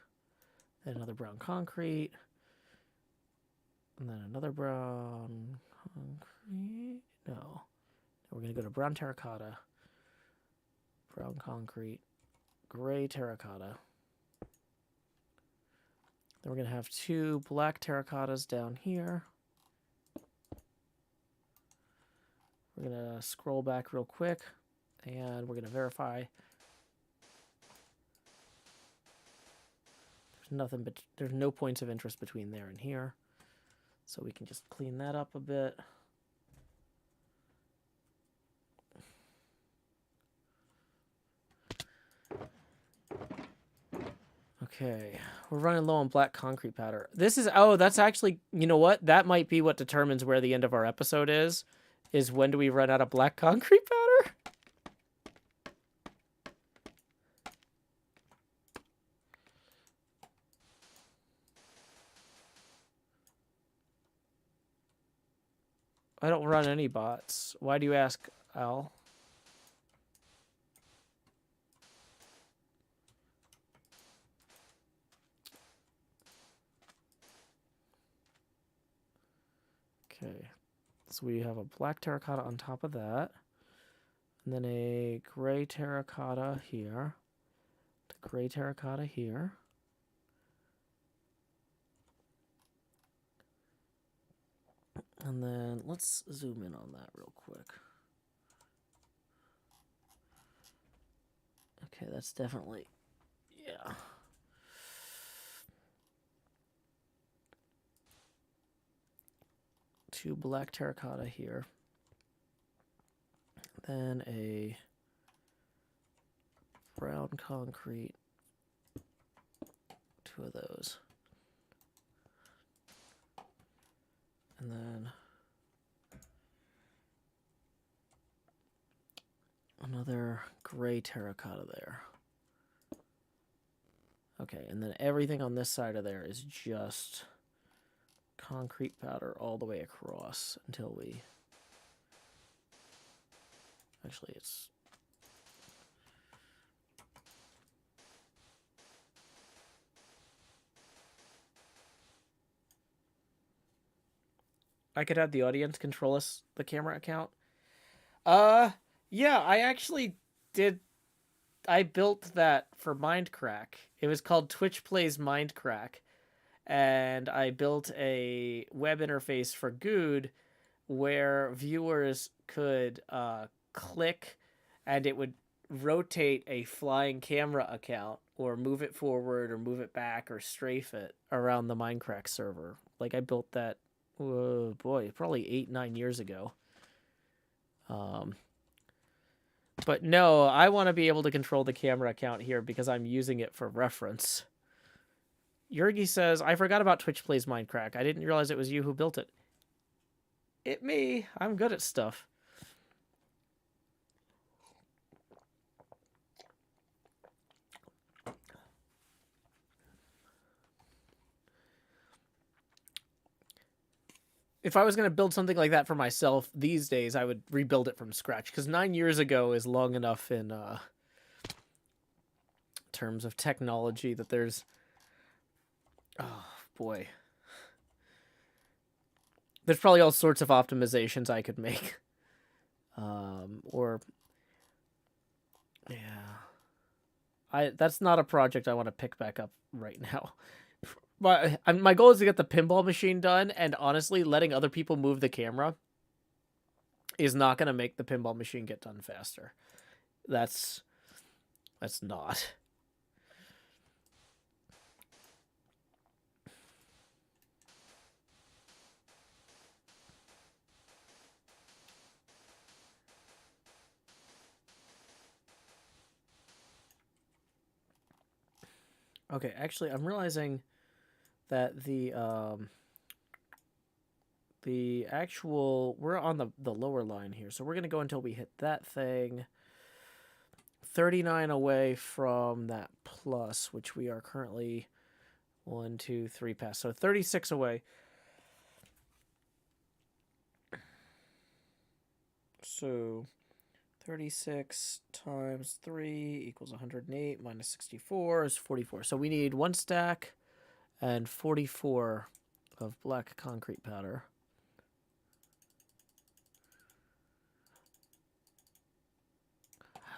Then another brown concrete. And then another brown concrete. No. We're going to go to brown terracotta. Brown concrete. Gray terracotta. Then we're going to have two black terracottas down here. We're going to scroll back real quick. And we're going to verify. There's no points of interest between there and here. So we can just clean that up a bit. Okay, we're running low on black concrete powder. This is, oh, that's actually, you know what? That might be what determines where the end of our episode is when do we run out of black concrete powder? I don't run any bots. Why do you ask, Al? Okay, so we have a black terracotta on top of that. And then a gray terracotta here. The gray terracotta here. And then let's zoom in on that real quick. Okay, that's definitely, yeah. Two black terracotta here. Then a brown concrete. Two of those. And then another gray terracotta there. Okay, and then everything on this side of there is just concrete powder all the way across until we... Actually, it's... I could have the audience control us, the camera account. Yeah, I actually did. I built that for Mindcrack. It was called Twitch Plays Mindcrack. And I built a web interface for Good where viewers could click and it would rotate a flying camera account or move it forward or move it back or strafe it around the Mindcrack server. Like, I built that, oh boy, probably 8-9 years ago. But no, I want to be able to control the camera account here because I'm using it for reference. Yurgi says, I forgot about Twitch Plays Mindcrack. I didn't realize it was you who built it. It me. I'm good at stuff. If I was going to build something like that for myself these days, I would rebuild it from scratch. Because 9 years ago is long enough in terms of technology that there's... Oh, boy. There's probably all sorts of optimizations I could make. Or yeah, that's not a project I want to pick back up right now. My goal is to get the pinball machine done, and honestly, letting other people move the camera is not going to make the pinball machine get done faster. That's not. Okay, actually, I'm realizing that the actual, we're on the lower line here, so we're gonna go until we hit that thing. 39 away from that plus, which we are currently 1, 2, 3 past. So 36 away. So 36 times 3 equals 108 minus 64 is 44. So we need 1 stack and 44 of black concrete powder.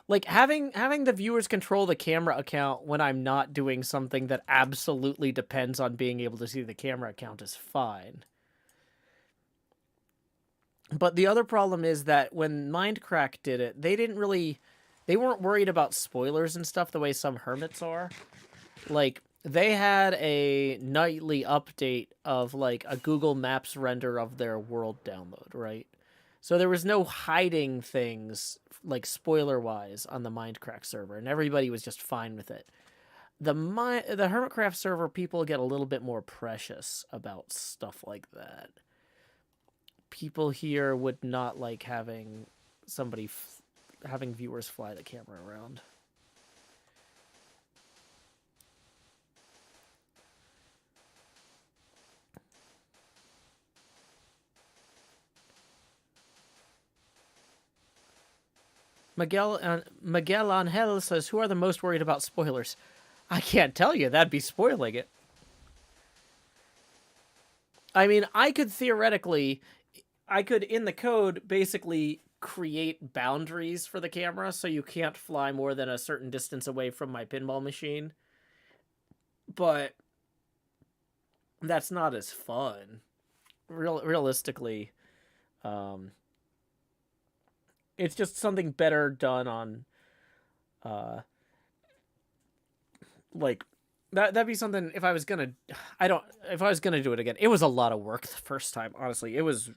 Like, having the viewers control the camera account when I'm not doing something that absolutely depends on being able to see the camera account is fine. But the other problem is that when Mindcrack did it, they weren't worried about spoilers and stuff the way some hermits are. Like, they had a nightly update of, like, a Google Maps render of their world download, right? So there was no hiding things, like, spoiler-wise on the Mindcraft server, and everybody was just fine with it. The HermitCraft server, people get a little bit more precious about stuff like that. People here would not like having having viewers fly the camera around. Miguel Angel says, "Who are the most worried about spoilers?" I can't tell you. That'd be spoiling it. I mean, I could theoretically, in the code, basically create boundaries for the camera so you can't fly more than a certain distance away from my pinball machine. But that's not as fun. Realistically, it's just something better done on, like, that'd be something if I was gonna do it again. It was a lot of work the first time, honestly. It's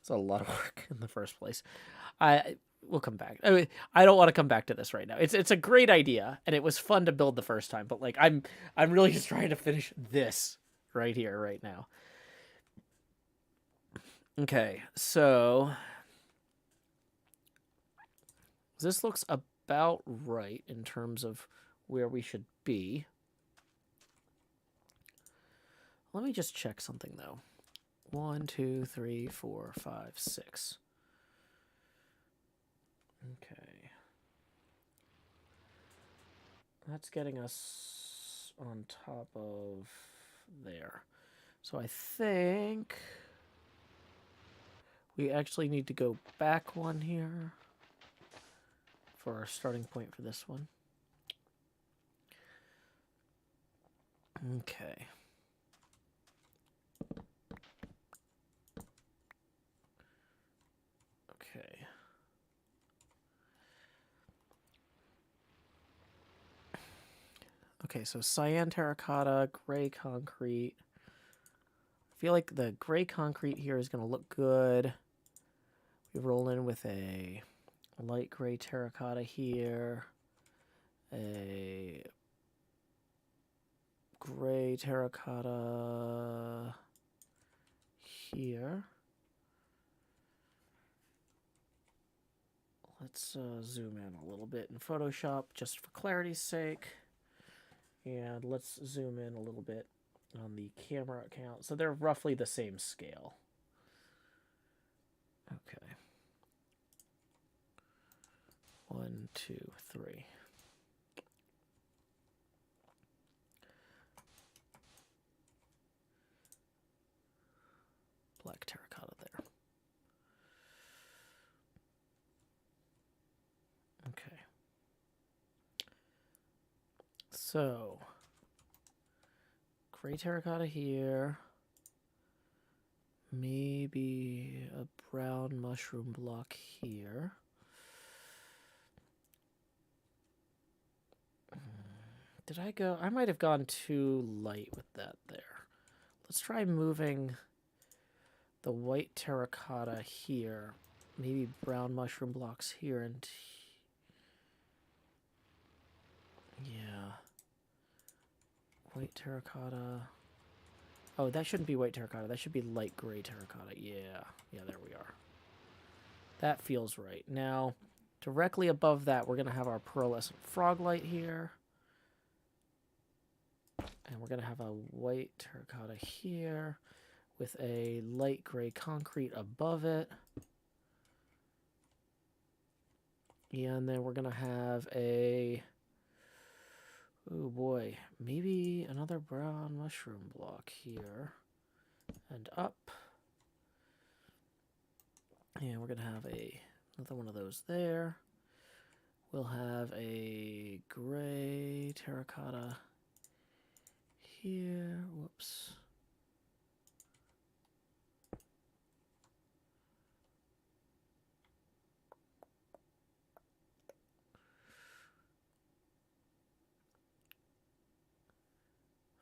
a lot of work in the first place. We'll come back. I mean, I don't want to come back to this right now. It's a great idea, and it was fun to build the first time, but like I'm really just trying to finish this right here, right now. Okay, so this looks about right in terms of where we should be. Let me just check something though. 1, 2, 3, 4, 5, 6. Okay. That's getting us on top of there. So I think we actually need to go back one here for our starting point for this one. Okay. Okay. Okay, so cyan terracotta, gray concrete. I feel like the gray concrete here is going to look good. We roll in with a light gray terracotta here. A gray terracotta here. Let's zoom in a little bit in Photoshop just for clarity's sake. And let's zoom in a little bit on the camera account. So they're roughly the same scale. Okay. 1, 2, 3. black terracotta there. Okay. So, gray terracotta here. Maybe a brown mushroom block here. Did I go? I might have gone too light with that there. Let's try moving the white terracotta here. Maybe brown mushroom blocks here and... Yeah. White terracotta. Oh, that shouldn't be white terracotta. That should be light gray terracotta. Yeah. Yeah, there we are. That feels right. Now, directly above that, we're going to have our pearlescent frog light here. And we're going to have a white terracotta here with a light gray concrete above it. And then we're going to have a... Oh boy, maybe another brown mushroom block here and up. And we're going to have another one of those there. We'll have a gray terracotta here. Whoops.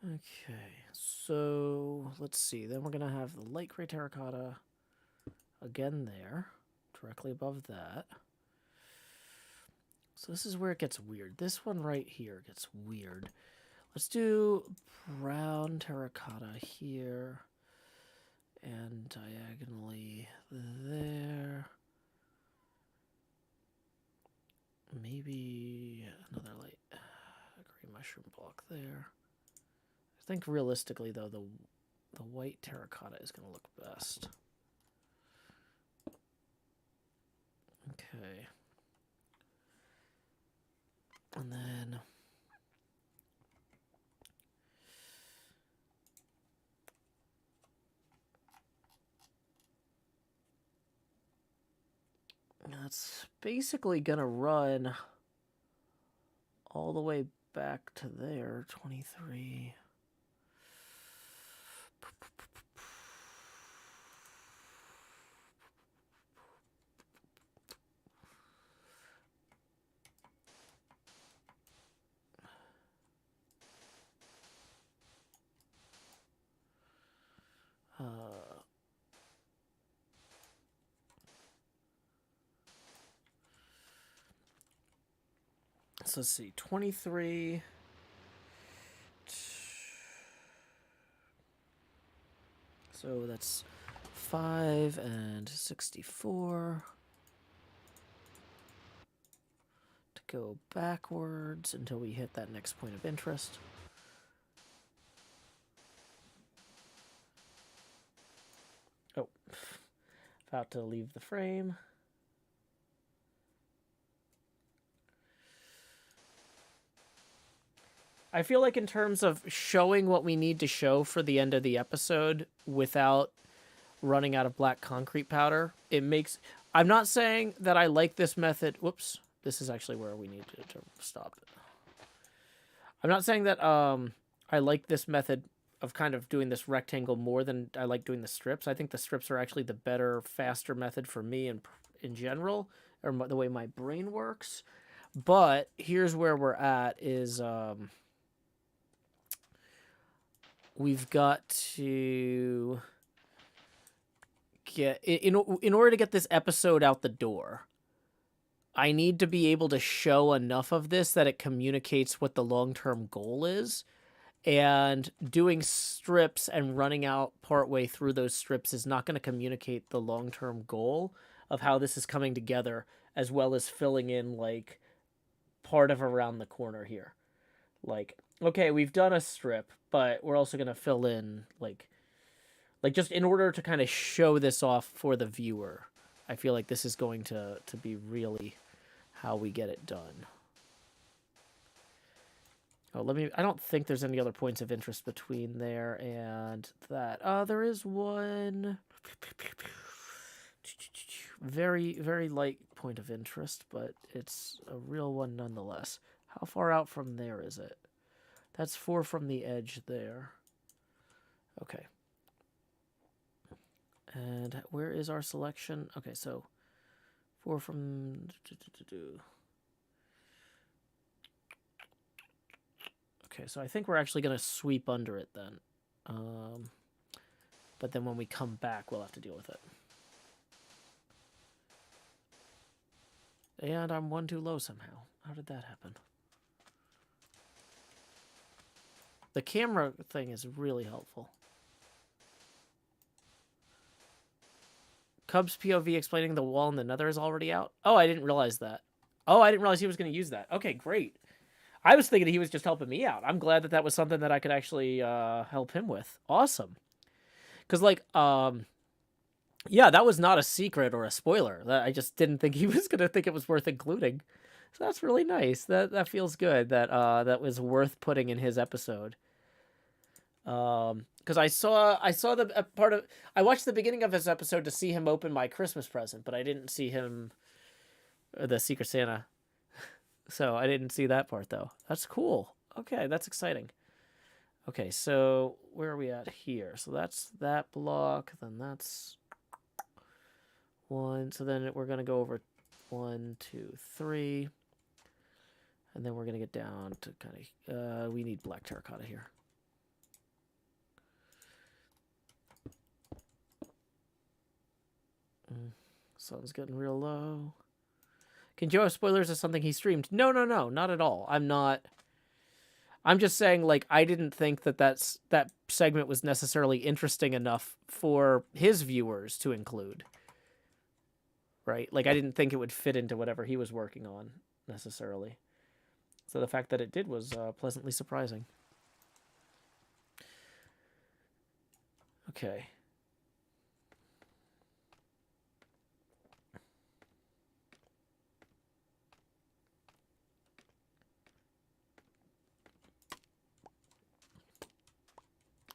Okay, so let's see. Then we're going to have the light gray terracotta again there, directly above that. So this is where it gets weird. This one right here gets weird. Let's do brown terracotta here and diagonally there. Maybe another light gray mushroom block there. I think realistically, though, the white terracotta is going to look best. Okay. And then... that's basically going to run all the way back to there, 23... so let's see, 23. So that's 5 and 64. To go backwards until we hit that next point of interest. Oh, about to leave the frame. I feel like in terms of showing what we need to show for the end of the episode without running out of black concrete powder, it makes... I'm not saying that I like this method... Whoops. This is actually where we need to stop it. I'm not saying that I like this method of kind of doing this rectangle more than I like doing the strips. I think the strips are actually the better, faster method for me in general, or the way my brain works. But here's where we're at is... we've got to get... In order to get this episode out the door, I need to be able to show enough of this that it communicates what the long-term goal is. And doing strips and running out partway through those strips is not going to communicate the long-term goal of how this is coming together, as well as filling in, like, part of around the corner here. Like, okay, we've done a strip, but we're also going to fill in, like just in order to kind of show this off for the viewer. I feel like this is going to be really how we get it done. Oh, I don't think there's any other points of interest between there and that. There is one. Very, very light point of interest, but it's a real one nonetheless. How far out from there is it? That's 4 from the edge there. Okay. And where is our selection? Okay, so 4 from... Okay, so I think we're actually going to sweep under it then. But then when we come back, we'll have to deal with it. And I'm 1 too low somehow. How did that happen? The camera thing is really helpful. Cub's POV explaining the wall in the nether is already out. Oh, I didn't realize that. Oh, I didn't realize he was going to use that. Okay, great. I was thinking he was just helping me out. I'm glad that that was something that I could actually help him with. Awesome. Because, like, yeah, that was not a secret or a spoiler. I just didn't think he was going to think it was worth including. So that's really nice. That feels good. That was worth putting in his episode. Because I saw the part of... I watched the beginning of his episode to see him open my Christmas present, but I didn't see him... the Secret Santa. So I didn't see that part, though. That's cool. Okay, that's exciting. Okay, so where are we at here? So that's that block, then that's 1. So then we're going to go over 1, 2, 3. And then we're going to get down to kind of... we need black terracotta here. Sun's getting real low. Can Joe have spoilers of something he streamed? No, not at all. I'm not. I'm just saying, like, I didn't think that segment was necessarily interesting enough for his viewers to include. Right? Like, I didn't think it would fit into whatever he was working on, necessarily. So the fact that it did was pleasantly surprising. Okay.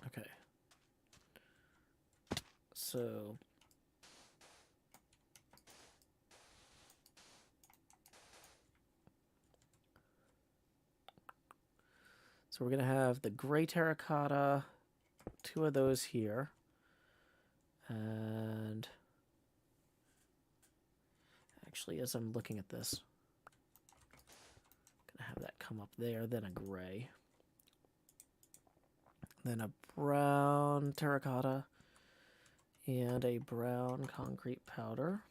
Okay. So we're going to have the gray terracotta, 2 of those here. And actually, as I'm looking at this, I'm going to have that come up there, then a gray. Then a brown terracotta and a brown concrete powder.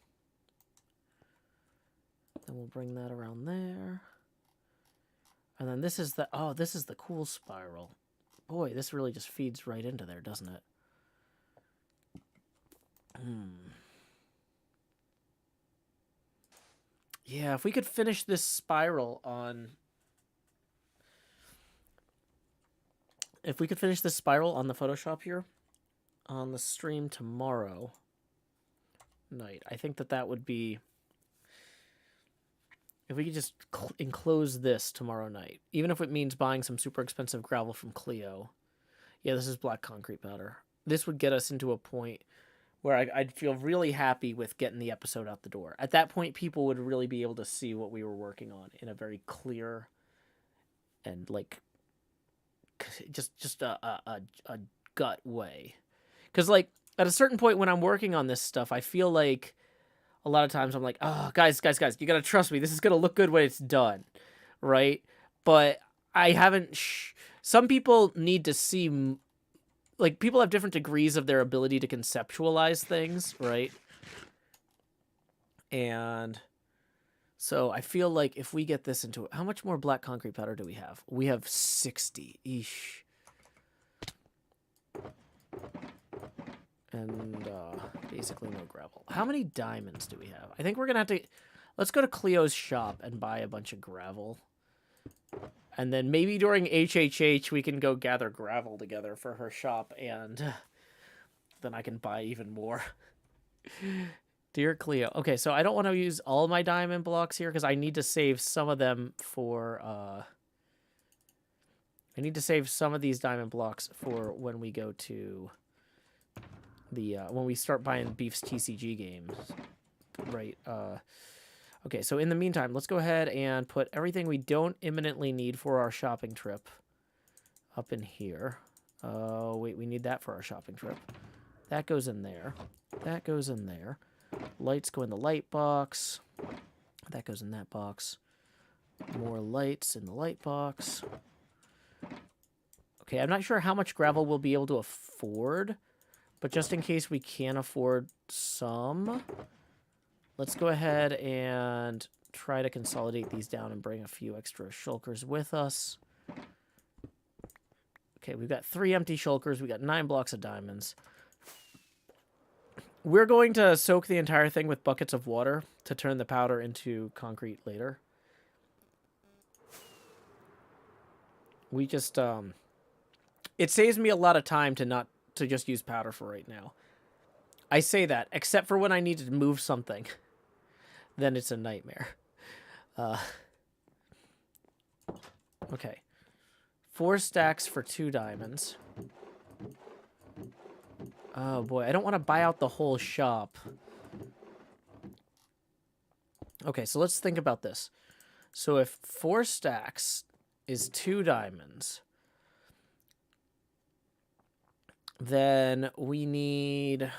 Then we'll bring that around there. And then this is the cool spiral. Boy, this really just feeds right into there, doesn't it? Yeah, if we could finish this spiral on... If we could finish this spiral on the Photoshop here, on the stream tomorrow night, I think that would be... If we could just enclose this tomorrow night, even if it means buying some super expensive gravel from Clio. Yeah, this is black concrete powder. This would get us into a point where I'd feel really happy with getting the episode out the door. At that point, people would really be able to see what we were working on in a very clear and, like, just a gut way. Because, like, at a certain point when I'm working on this stuff, I feel like a lot of times I'm like, oh, guys, you gotta trust me. This is gonna look good when it's done, right? But I haven't... Some people need to see... Like, people have different degrees of their ability to conceptualize things, right? And so I feel like if we get this into... How much more black concrete powder do we have? We have 60. Eesh. And basically no gravel. How many diamonds do we have? I think we're going to have to... Let's go to Cleo's shop and buy a bunch of gravel. And then maybe during HHH, we can go gather gravel together for her shop, and then I can buy even more. Dear Cleo. Okay, so I don't want to use all my diamond blocks here, because I need to save some of them for I need to save some of these diamond blocks for when we go to the, when we start buying Beef's TCG games. Right, okay, so in the meantime, let's go ahead and put everything we don't imminently need for our shopping trip up in here. Oh, wait, we need that for our shopping trip. That goes in there. That goes in there. Lights go in the light box. That goes in that box. More lights in the light box. Okay, I'm not sure how much gravel we'll be able to afford, but just in case we can afford some, let's go ahead and try to consolidate these down and bring a few extra shulkers with us. Okay, we've got 3 empty shulkers. We got 9 blocks of diamonds. We're going to soak the entire thing with buckets of water to turn the powder into concrete later. We just, it saves me a lot of time to just use powder for right now. I say that, except for when I need to move something. Then it's a nightmare. Okay. 4 stacks for 2 diamonds. Oh boy, I don't want to buy out the whole shop. Okay, so let's think about this. So if 4 stacks is 2 diamonds, then we need...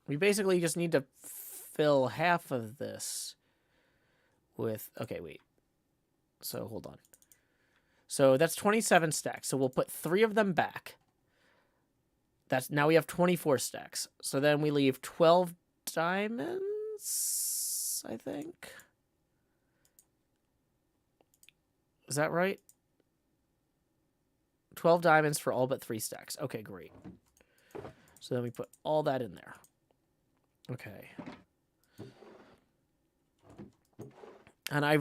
We basically just need to fill half of this with... Okay, wait. So, hold on. So, that's 27 stacks. So, we'll put 3 of them back. Now we have 24 stacks. So, then we leave 12 diamonds, I think. Is that right? 12 diamonds for all but 3 stacks. Okay, great. So, then we put all that in there. Okay. And I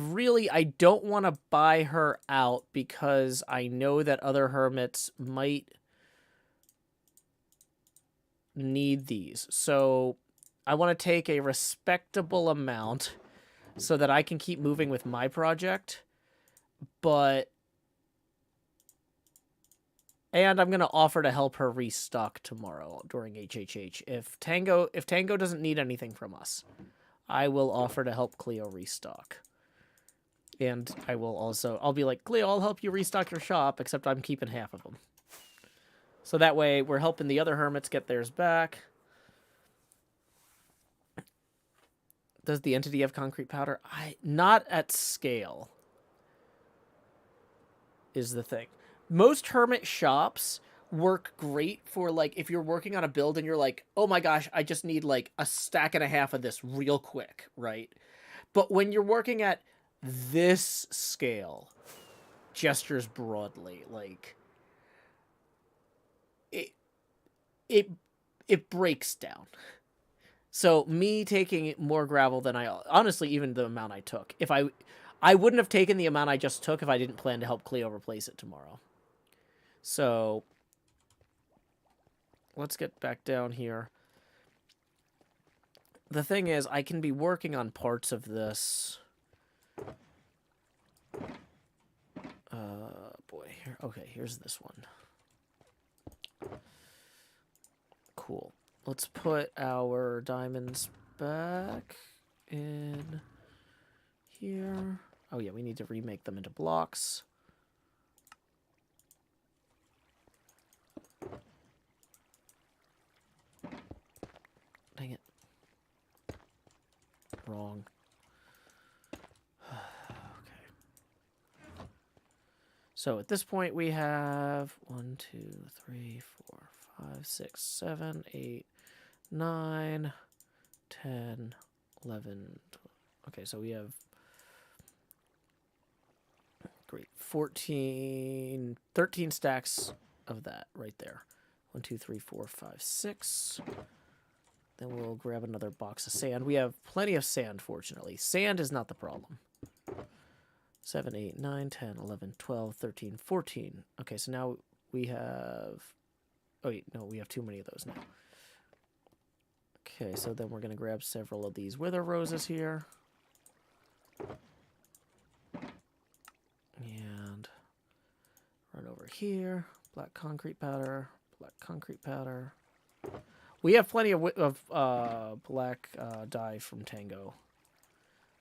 don't want to buy her out because I know that other hermits might need these. So I want to take a respectable amount so that I can keep moving with my project. And I'm going to offer to help her restock tomorrow during HHH. If Tango doesn't need anything from us, I will offer to help Cleo restock. And I'll be like, Cleo, I'll help you restock your shop, except I'm keeping half of them. So that way, we're helping the other hermits get theirs back. Does the entity have concrete powder? Not at scale, is the thing. Most hermit shops work great for, like, if you're working on a build and you're like, oh my gosh, I just need, like, a stack and a half of this real quick, right? But when you're working at this scale, gestures broadly, like, it breaks down. So me taking more gravel than honestly, even the amount I took, if I wouldn't have taken the amount I just took if I didn't plan to help Cleo replace it tomorrow. So let's get back down here. The thing is, I can be working on parts of this. Boy. Okay, here's this one. Cool. Let's put our diamonds back in here. Oh yeah, we need to remake them into blocks. Dang it. Wrong. Okay. So at this point we have 1, 2, 3, 4, 5, 6, 7, 8, 9, 10, 11, 12. Okay, so we have great 13 stacks of that right there. 1, 2, 3, 4, 5, 6. Then we'll grab another box of sand. We have plenty of sand, fortunately. Sand is not the problem. 7, 8, 9, 10, 11, 12, 13, 14. Okay, so now we have... Oh, wait, no, we have too many of those now. Okay, so then we're going to grab several of these wither roses here. over here. Black concrete powder. Black concrete powder. We have plenty of black dye from Tango.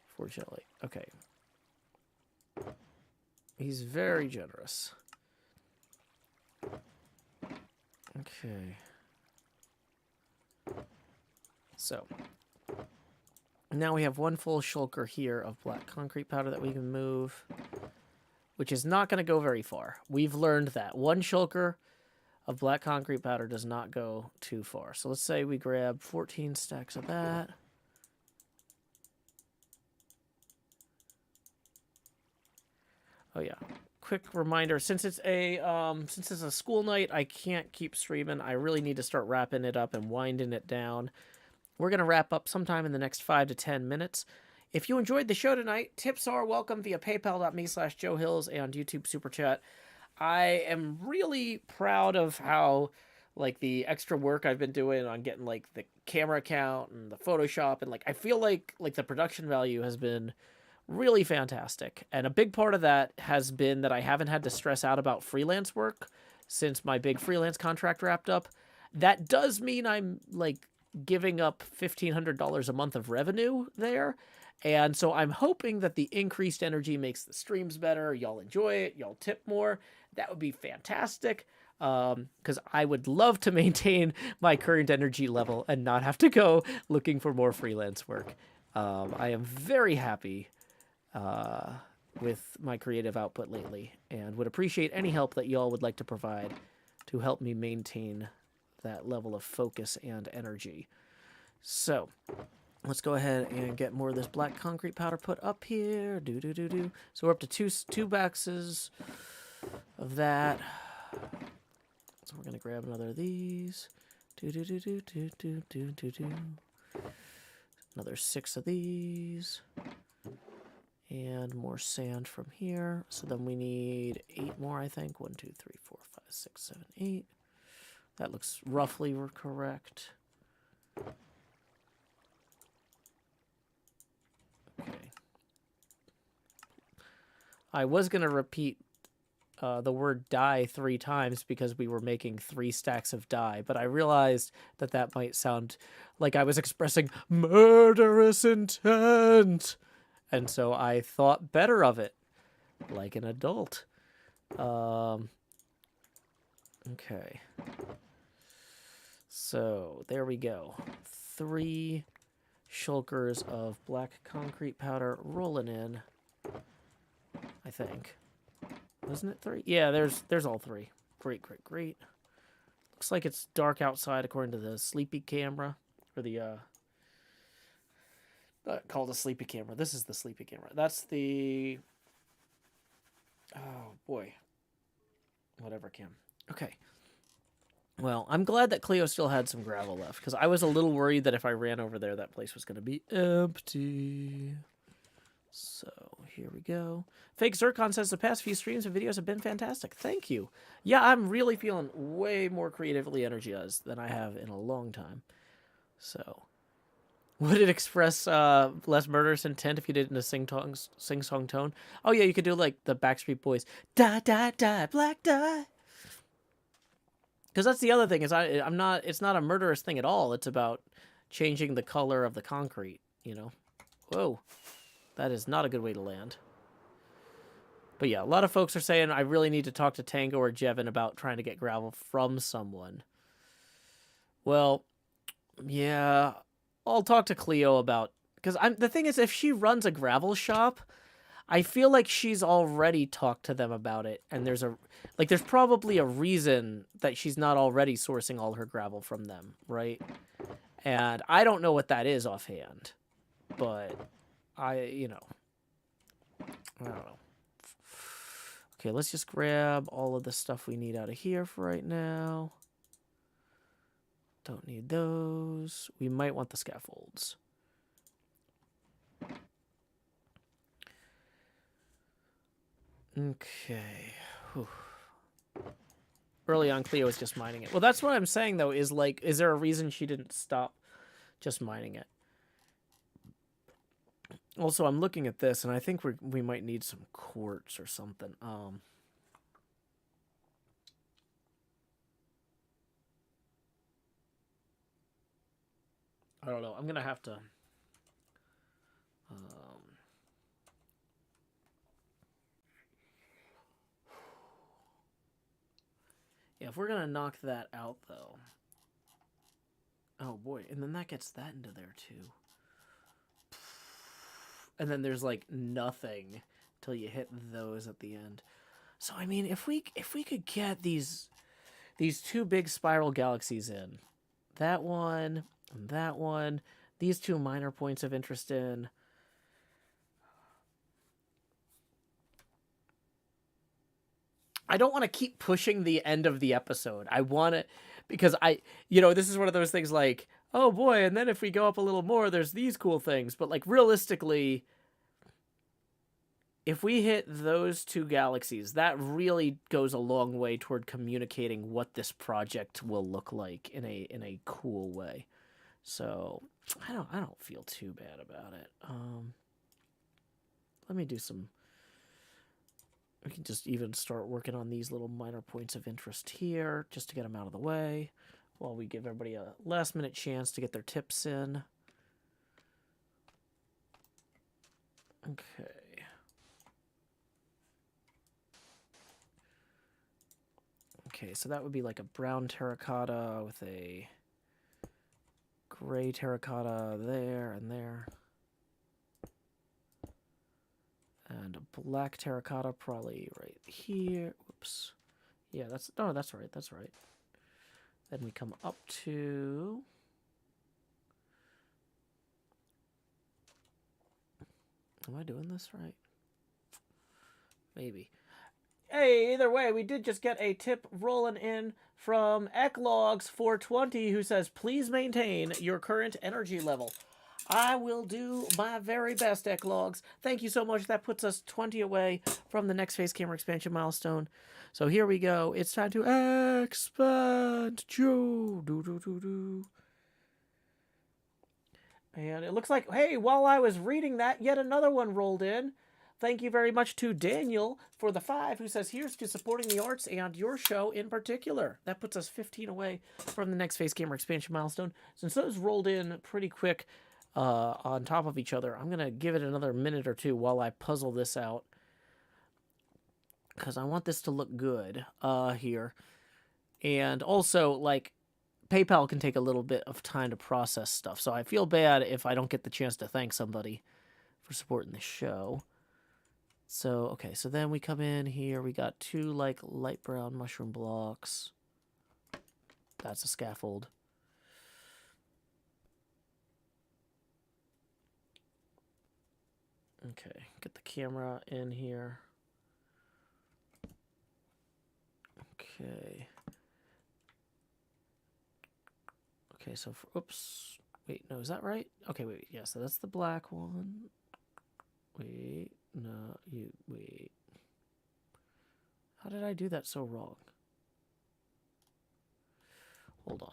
Fortunately. Okay. He's very generous. Okay. So. Now we have one full shulker here of black concrete powder that we can move. Which is not going to go very far. We've learned that. One shulker of black concrete powder does not go too far. So let's say we grab 14 stacks of that. Oh yeah. Quick reminder, since it's a school night, I can't keep streaming. I really need to start wrapping it up and winding it down. We're going to wrap up sometime in the next 5 to 10 minutes. If you enjoyed the show tonight, tips are welcome via paypal.me/JoeHills and YouTube Super Chat. I am really proud of how, like, the extra work I've been doing on getting, like, the camera account and the Photoshop, and, like, I feel like the production value has been really fantastic. And a big part of that has been that I haven't had to stress out about freelance work since my big freelance contract wrapped up. That does mean I'm, like, giving up $1,500 a month of revenue there. And so I'm hoping that the increased energy makes the streams better. Y'all enjoy it. Y'all tip more. That would be fantastic. Because I would love to maintain my current energy level and not have to go looking for more freelance work. I am very happy with my creative output lately and would appreciate any help that y'all would like to provide to help me maintain that level of focus and energy. So let's go ahead and get more of this black concrete powder put up here. So we're up to two boxes of that. So we're gonna grab another of these. Another 6 of these. And more sand from here. So then we need 8 more, I think. 1, 2, 3, 4, 5, 6, 7, 8. That looks roughly correct. Okay. I was going to repeat the word dye 3 times because we were making 3 stacks of dye, but I realized that that might sound like I was expressing murderous intent. And so I thought better of it, like an adult. Okay. So there we go. 3 shulkers of black concrete powder rolling in. I think. Wasn't it 3? Yeah, there's all 3. Great. Looks like it's dark outside according to the sleepy camera. Or the, called a sleepy camera. This is the sleepy camera. That's the... Oh, boy. Whatever cam. Okay. Well, I'm glad that Cleo still had some gravel left, because I was a little worried that if I ran over there, that place was going to be empty. So, here we go. Fake Zircon says the past few streams and videos have been fantastic. Thank you. Yeah, I'm really feeling way more creatively energized than I have in a long time. So, would it express less murderous intent if you did it in a sing-song tone? Oh, yeah, you could do, like, the Backstreet Boys. Die, die, die, black die. Because that's the other thing, is it's not a murderous thing at all. It's about changing the color of the concrete, you know? Whoa. That is not a good way to land. But yeah, a lot of folks are saying I really need to talk to Tango or Jevin about trying to get gravel from someone. Well, yeah, I'll talk to Cleo about... Because the thing is, if she runs a gravel shop, I feel like she's already talked to them about it. And there's probably a reason that she's not already sourcing all her gravel from them, right? And I don't know what that is offhand. But... I don't know. Okay, let's just grab all of the stuff we need out of here for right now. Don't need those. We might want the scaffolds. Okay. Whew. Early on, Cleo was just mining it. Well, that's what I'm saying, though, is there a reason she didn't stop just mining it? Also, I'm looking at this, and I think we might need some quartz or something. I don't know. I'm gonna have to. Yeah, if we're gonna knock that out, though. Oh boy, and then that gets that into there too. And then there's like nothing till you hit those at the end. So I mean, if we could get these two big spiral galaxies in, that one and that one, these two minor points of interest in. I don't want to keep pushing the end of the episode. I want to, because this is one of those things like, oh boy, and then if we go up a little more, there's these cool things. But like realistically, if we hit those two galaxies, that really goes a long way toward communicating what this project will look like in a cool way. So I don't feel too bad about it. Let me do some. We can just even start working on these little minor points of interest here, just to get them out of the way, while we give everybody a last-minute chance to get their tips in. Okay. Okay, so that would be like a brown terracotta with a gray terracotta there and there. And a black terracotta probably right here. Whoops. Yeah, that's right. That's right. Then we come up to... Am I doing this right? Maybe. Hey, either way, we did just get a tip rolling in from Eklogs420 who says, please maintain your current energy level. I will do my very best, Eklogs. Thank you so much. That puts us 20 away from the next face camera expansion milestone. So here we go. It's time to expand. And it looks like, hey, while I was reading that, yet another one rolled in. Thank you very much to Daniel for the 5, who says, here's to supporting the arts and your show in particular. That puts us 15 away from the next face camera expansion milestone. Since those rolled in pretty quick, on top of each other, I'm going to give it another minute or two while I puzzle this out, because I want this to look good here. And also, like, PayPal can take a little bit of time to process stuff, so I feel bad if I don't get the chance to thank somebody for supporting the show. So, okay, so then we come in here, we got 2, like, light brown mushroom blocks. That's a scaffold. Okay, get the camera in here. Okay. Okay, so for, oops. Wait, no, is that right? Okay, wait, yeah, so that's the black one. Wait, no, wait. How did I do that so wrong? Hold on.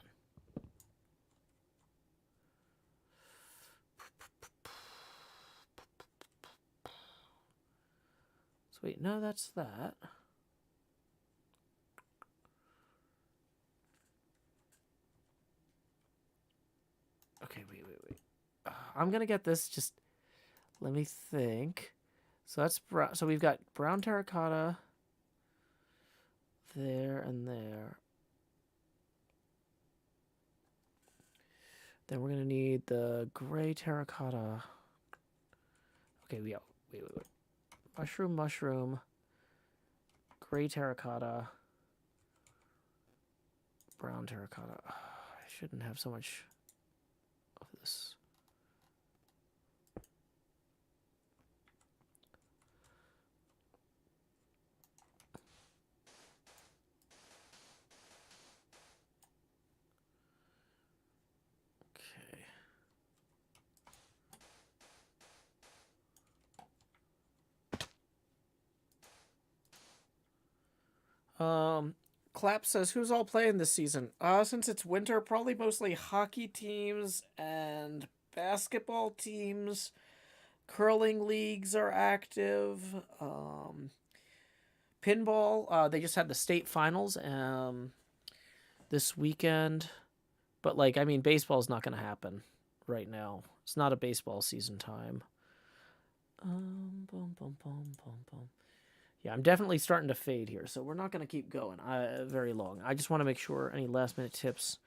So wait, no, that's that. Okay, wait. I'm gonna get this, just let me think. So that's brown. So we've got brown terracotta there and there. Then we're gonna need the gray terracotta. Okay, wait. Mushroom. Gray terracotta. Brown terracotta. I shouldn't have so much of this. Clap says, who's all playing this season? Since it's winter, probably mostly hockey teams and basketball teams. Curling leagues are active. Pinball, they just had the state finals this weekend. But, like, I mean, baseball's not going to happen. right now. It's not a baseball season time. Bum, bum, bum, bum. Yeah, I'm definitely starting to fade here, so we're not going to keep going very long. I just want to make sure any last-minute tips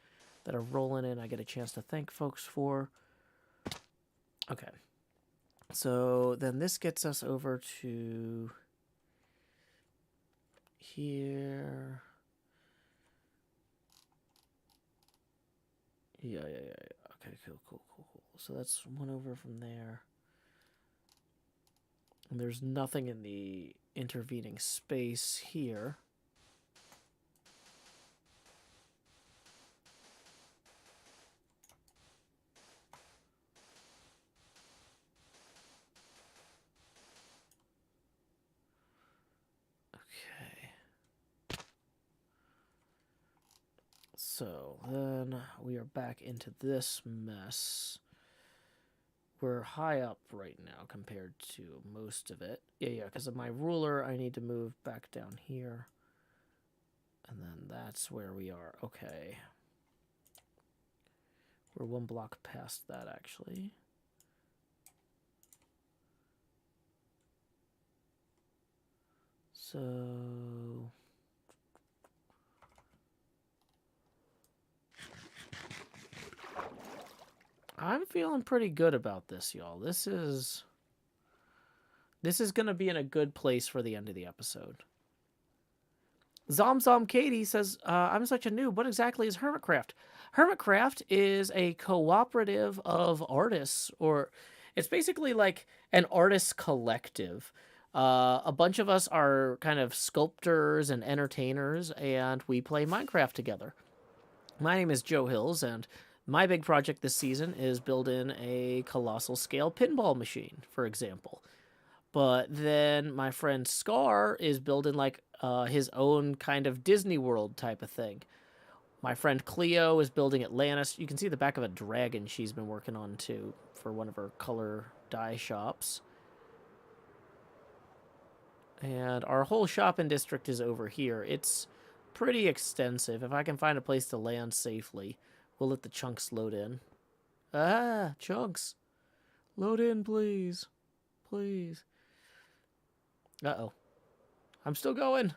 that are rolling in I get a chance to thank folks for. Okay. So then this gets us over to here. Yeah. Okay, cool. So that's one over from there. And there's nothing in the intervening space here. Okay. So then we are back into this mess. We're high up right now compared to most of it. Yeah, because of my ruler, I need to move back down here. And then that's where we are. Okay. We're one block past that, actually. So... I'm feeling pretty good about this, y'all. This is going to be in a good place for the end of the episode. Zom Katie says, I'm such a noob. What exactly is HermitCraft? HermitCraft is a cooperative of artists, or it's basically like an artist collective. A bunch of us are kind of sculptors and entertainers, and we play Minecraft together. My name is Joe Hills, and my big project this season is building a colossal scale pinball machine, for example. But then my friend Scar is building like his own kind of Disney World type of thing. My friend Cleo is building Atlantis. You can see the back of a dragon she's been working on too for one of her color dye shops. And our whole shopping district is over here. It's pretty extensive. If I can find a place to land safely, we'll let the chunks load in. Ah, chunks. Load in, please. Please. Uh-oh. I'm still going.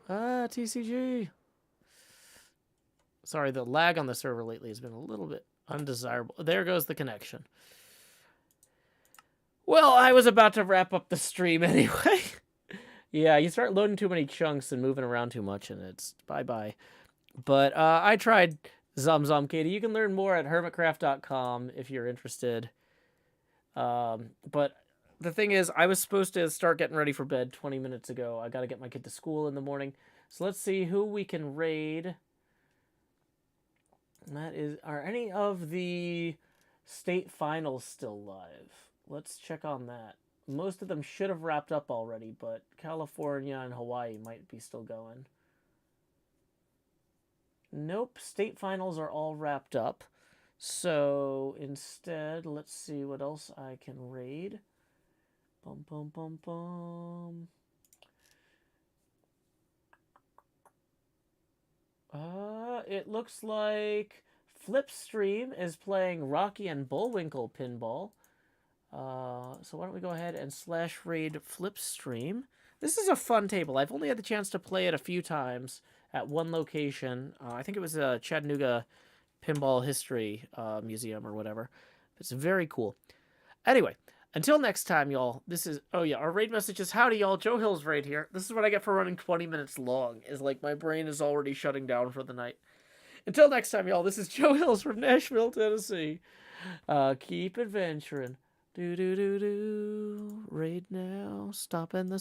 Ah, TCG. Sorry, the lag on the server lately has been a little bit undesirable. There goes the connection. Well, I was about to wrap up the stream anyway. Yeah, you start loading too many chunks and moving around too much, and it's bye-bye. But I tried Zom Katie. You can learn more at HermitCraft.com if you're interested. But the thing is, I was supposed to start getting ready for bed 20 minutes ago. I got to get my kid to school in the morning. So let's see who we can raid. And that is, are any of the state finals still live? Let's check on that. Most of them should have wrapped up already, but California and Hawaii might be still going. Nope, state finals are all wrapped up. So instead, let's see what else I can raid. It looks like Flipstream is playing Rocky and Bullwinkle pinball. So why don't we go ahead and /raid Flipstream. This is a fun table. I've only had the chance to play it a few times at one location. I think it was a Chattanooga Pinball History Museum or whatever. It's very cool. Anyway, until next time, y'all. This is, oh yeah, our raid message is, howdy, y'all. Joe Hills right here. This is what I get for running 20 minutes long. Is like my brain is already shutting down for the night. Until next time, y'all. This is Joe Hills from Nashville, Tennessee. Keep adventuring. Do. Raid now. Stop in the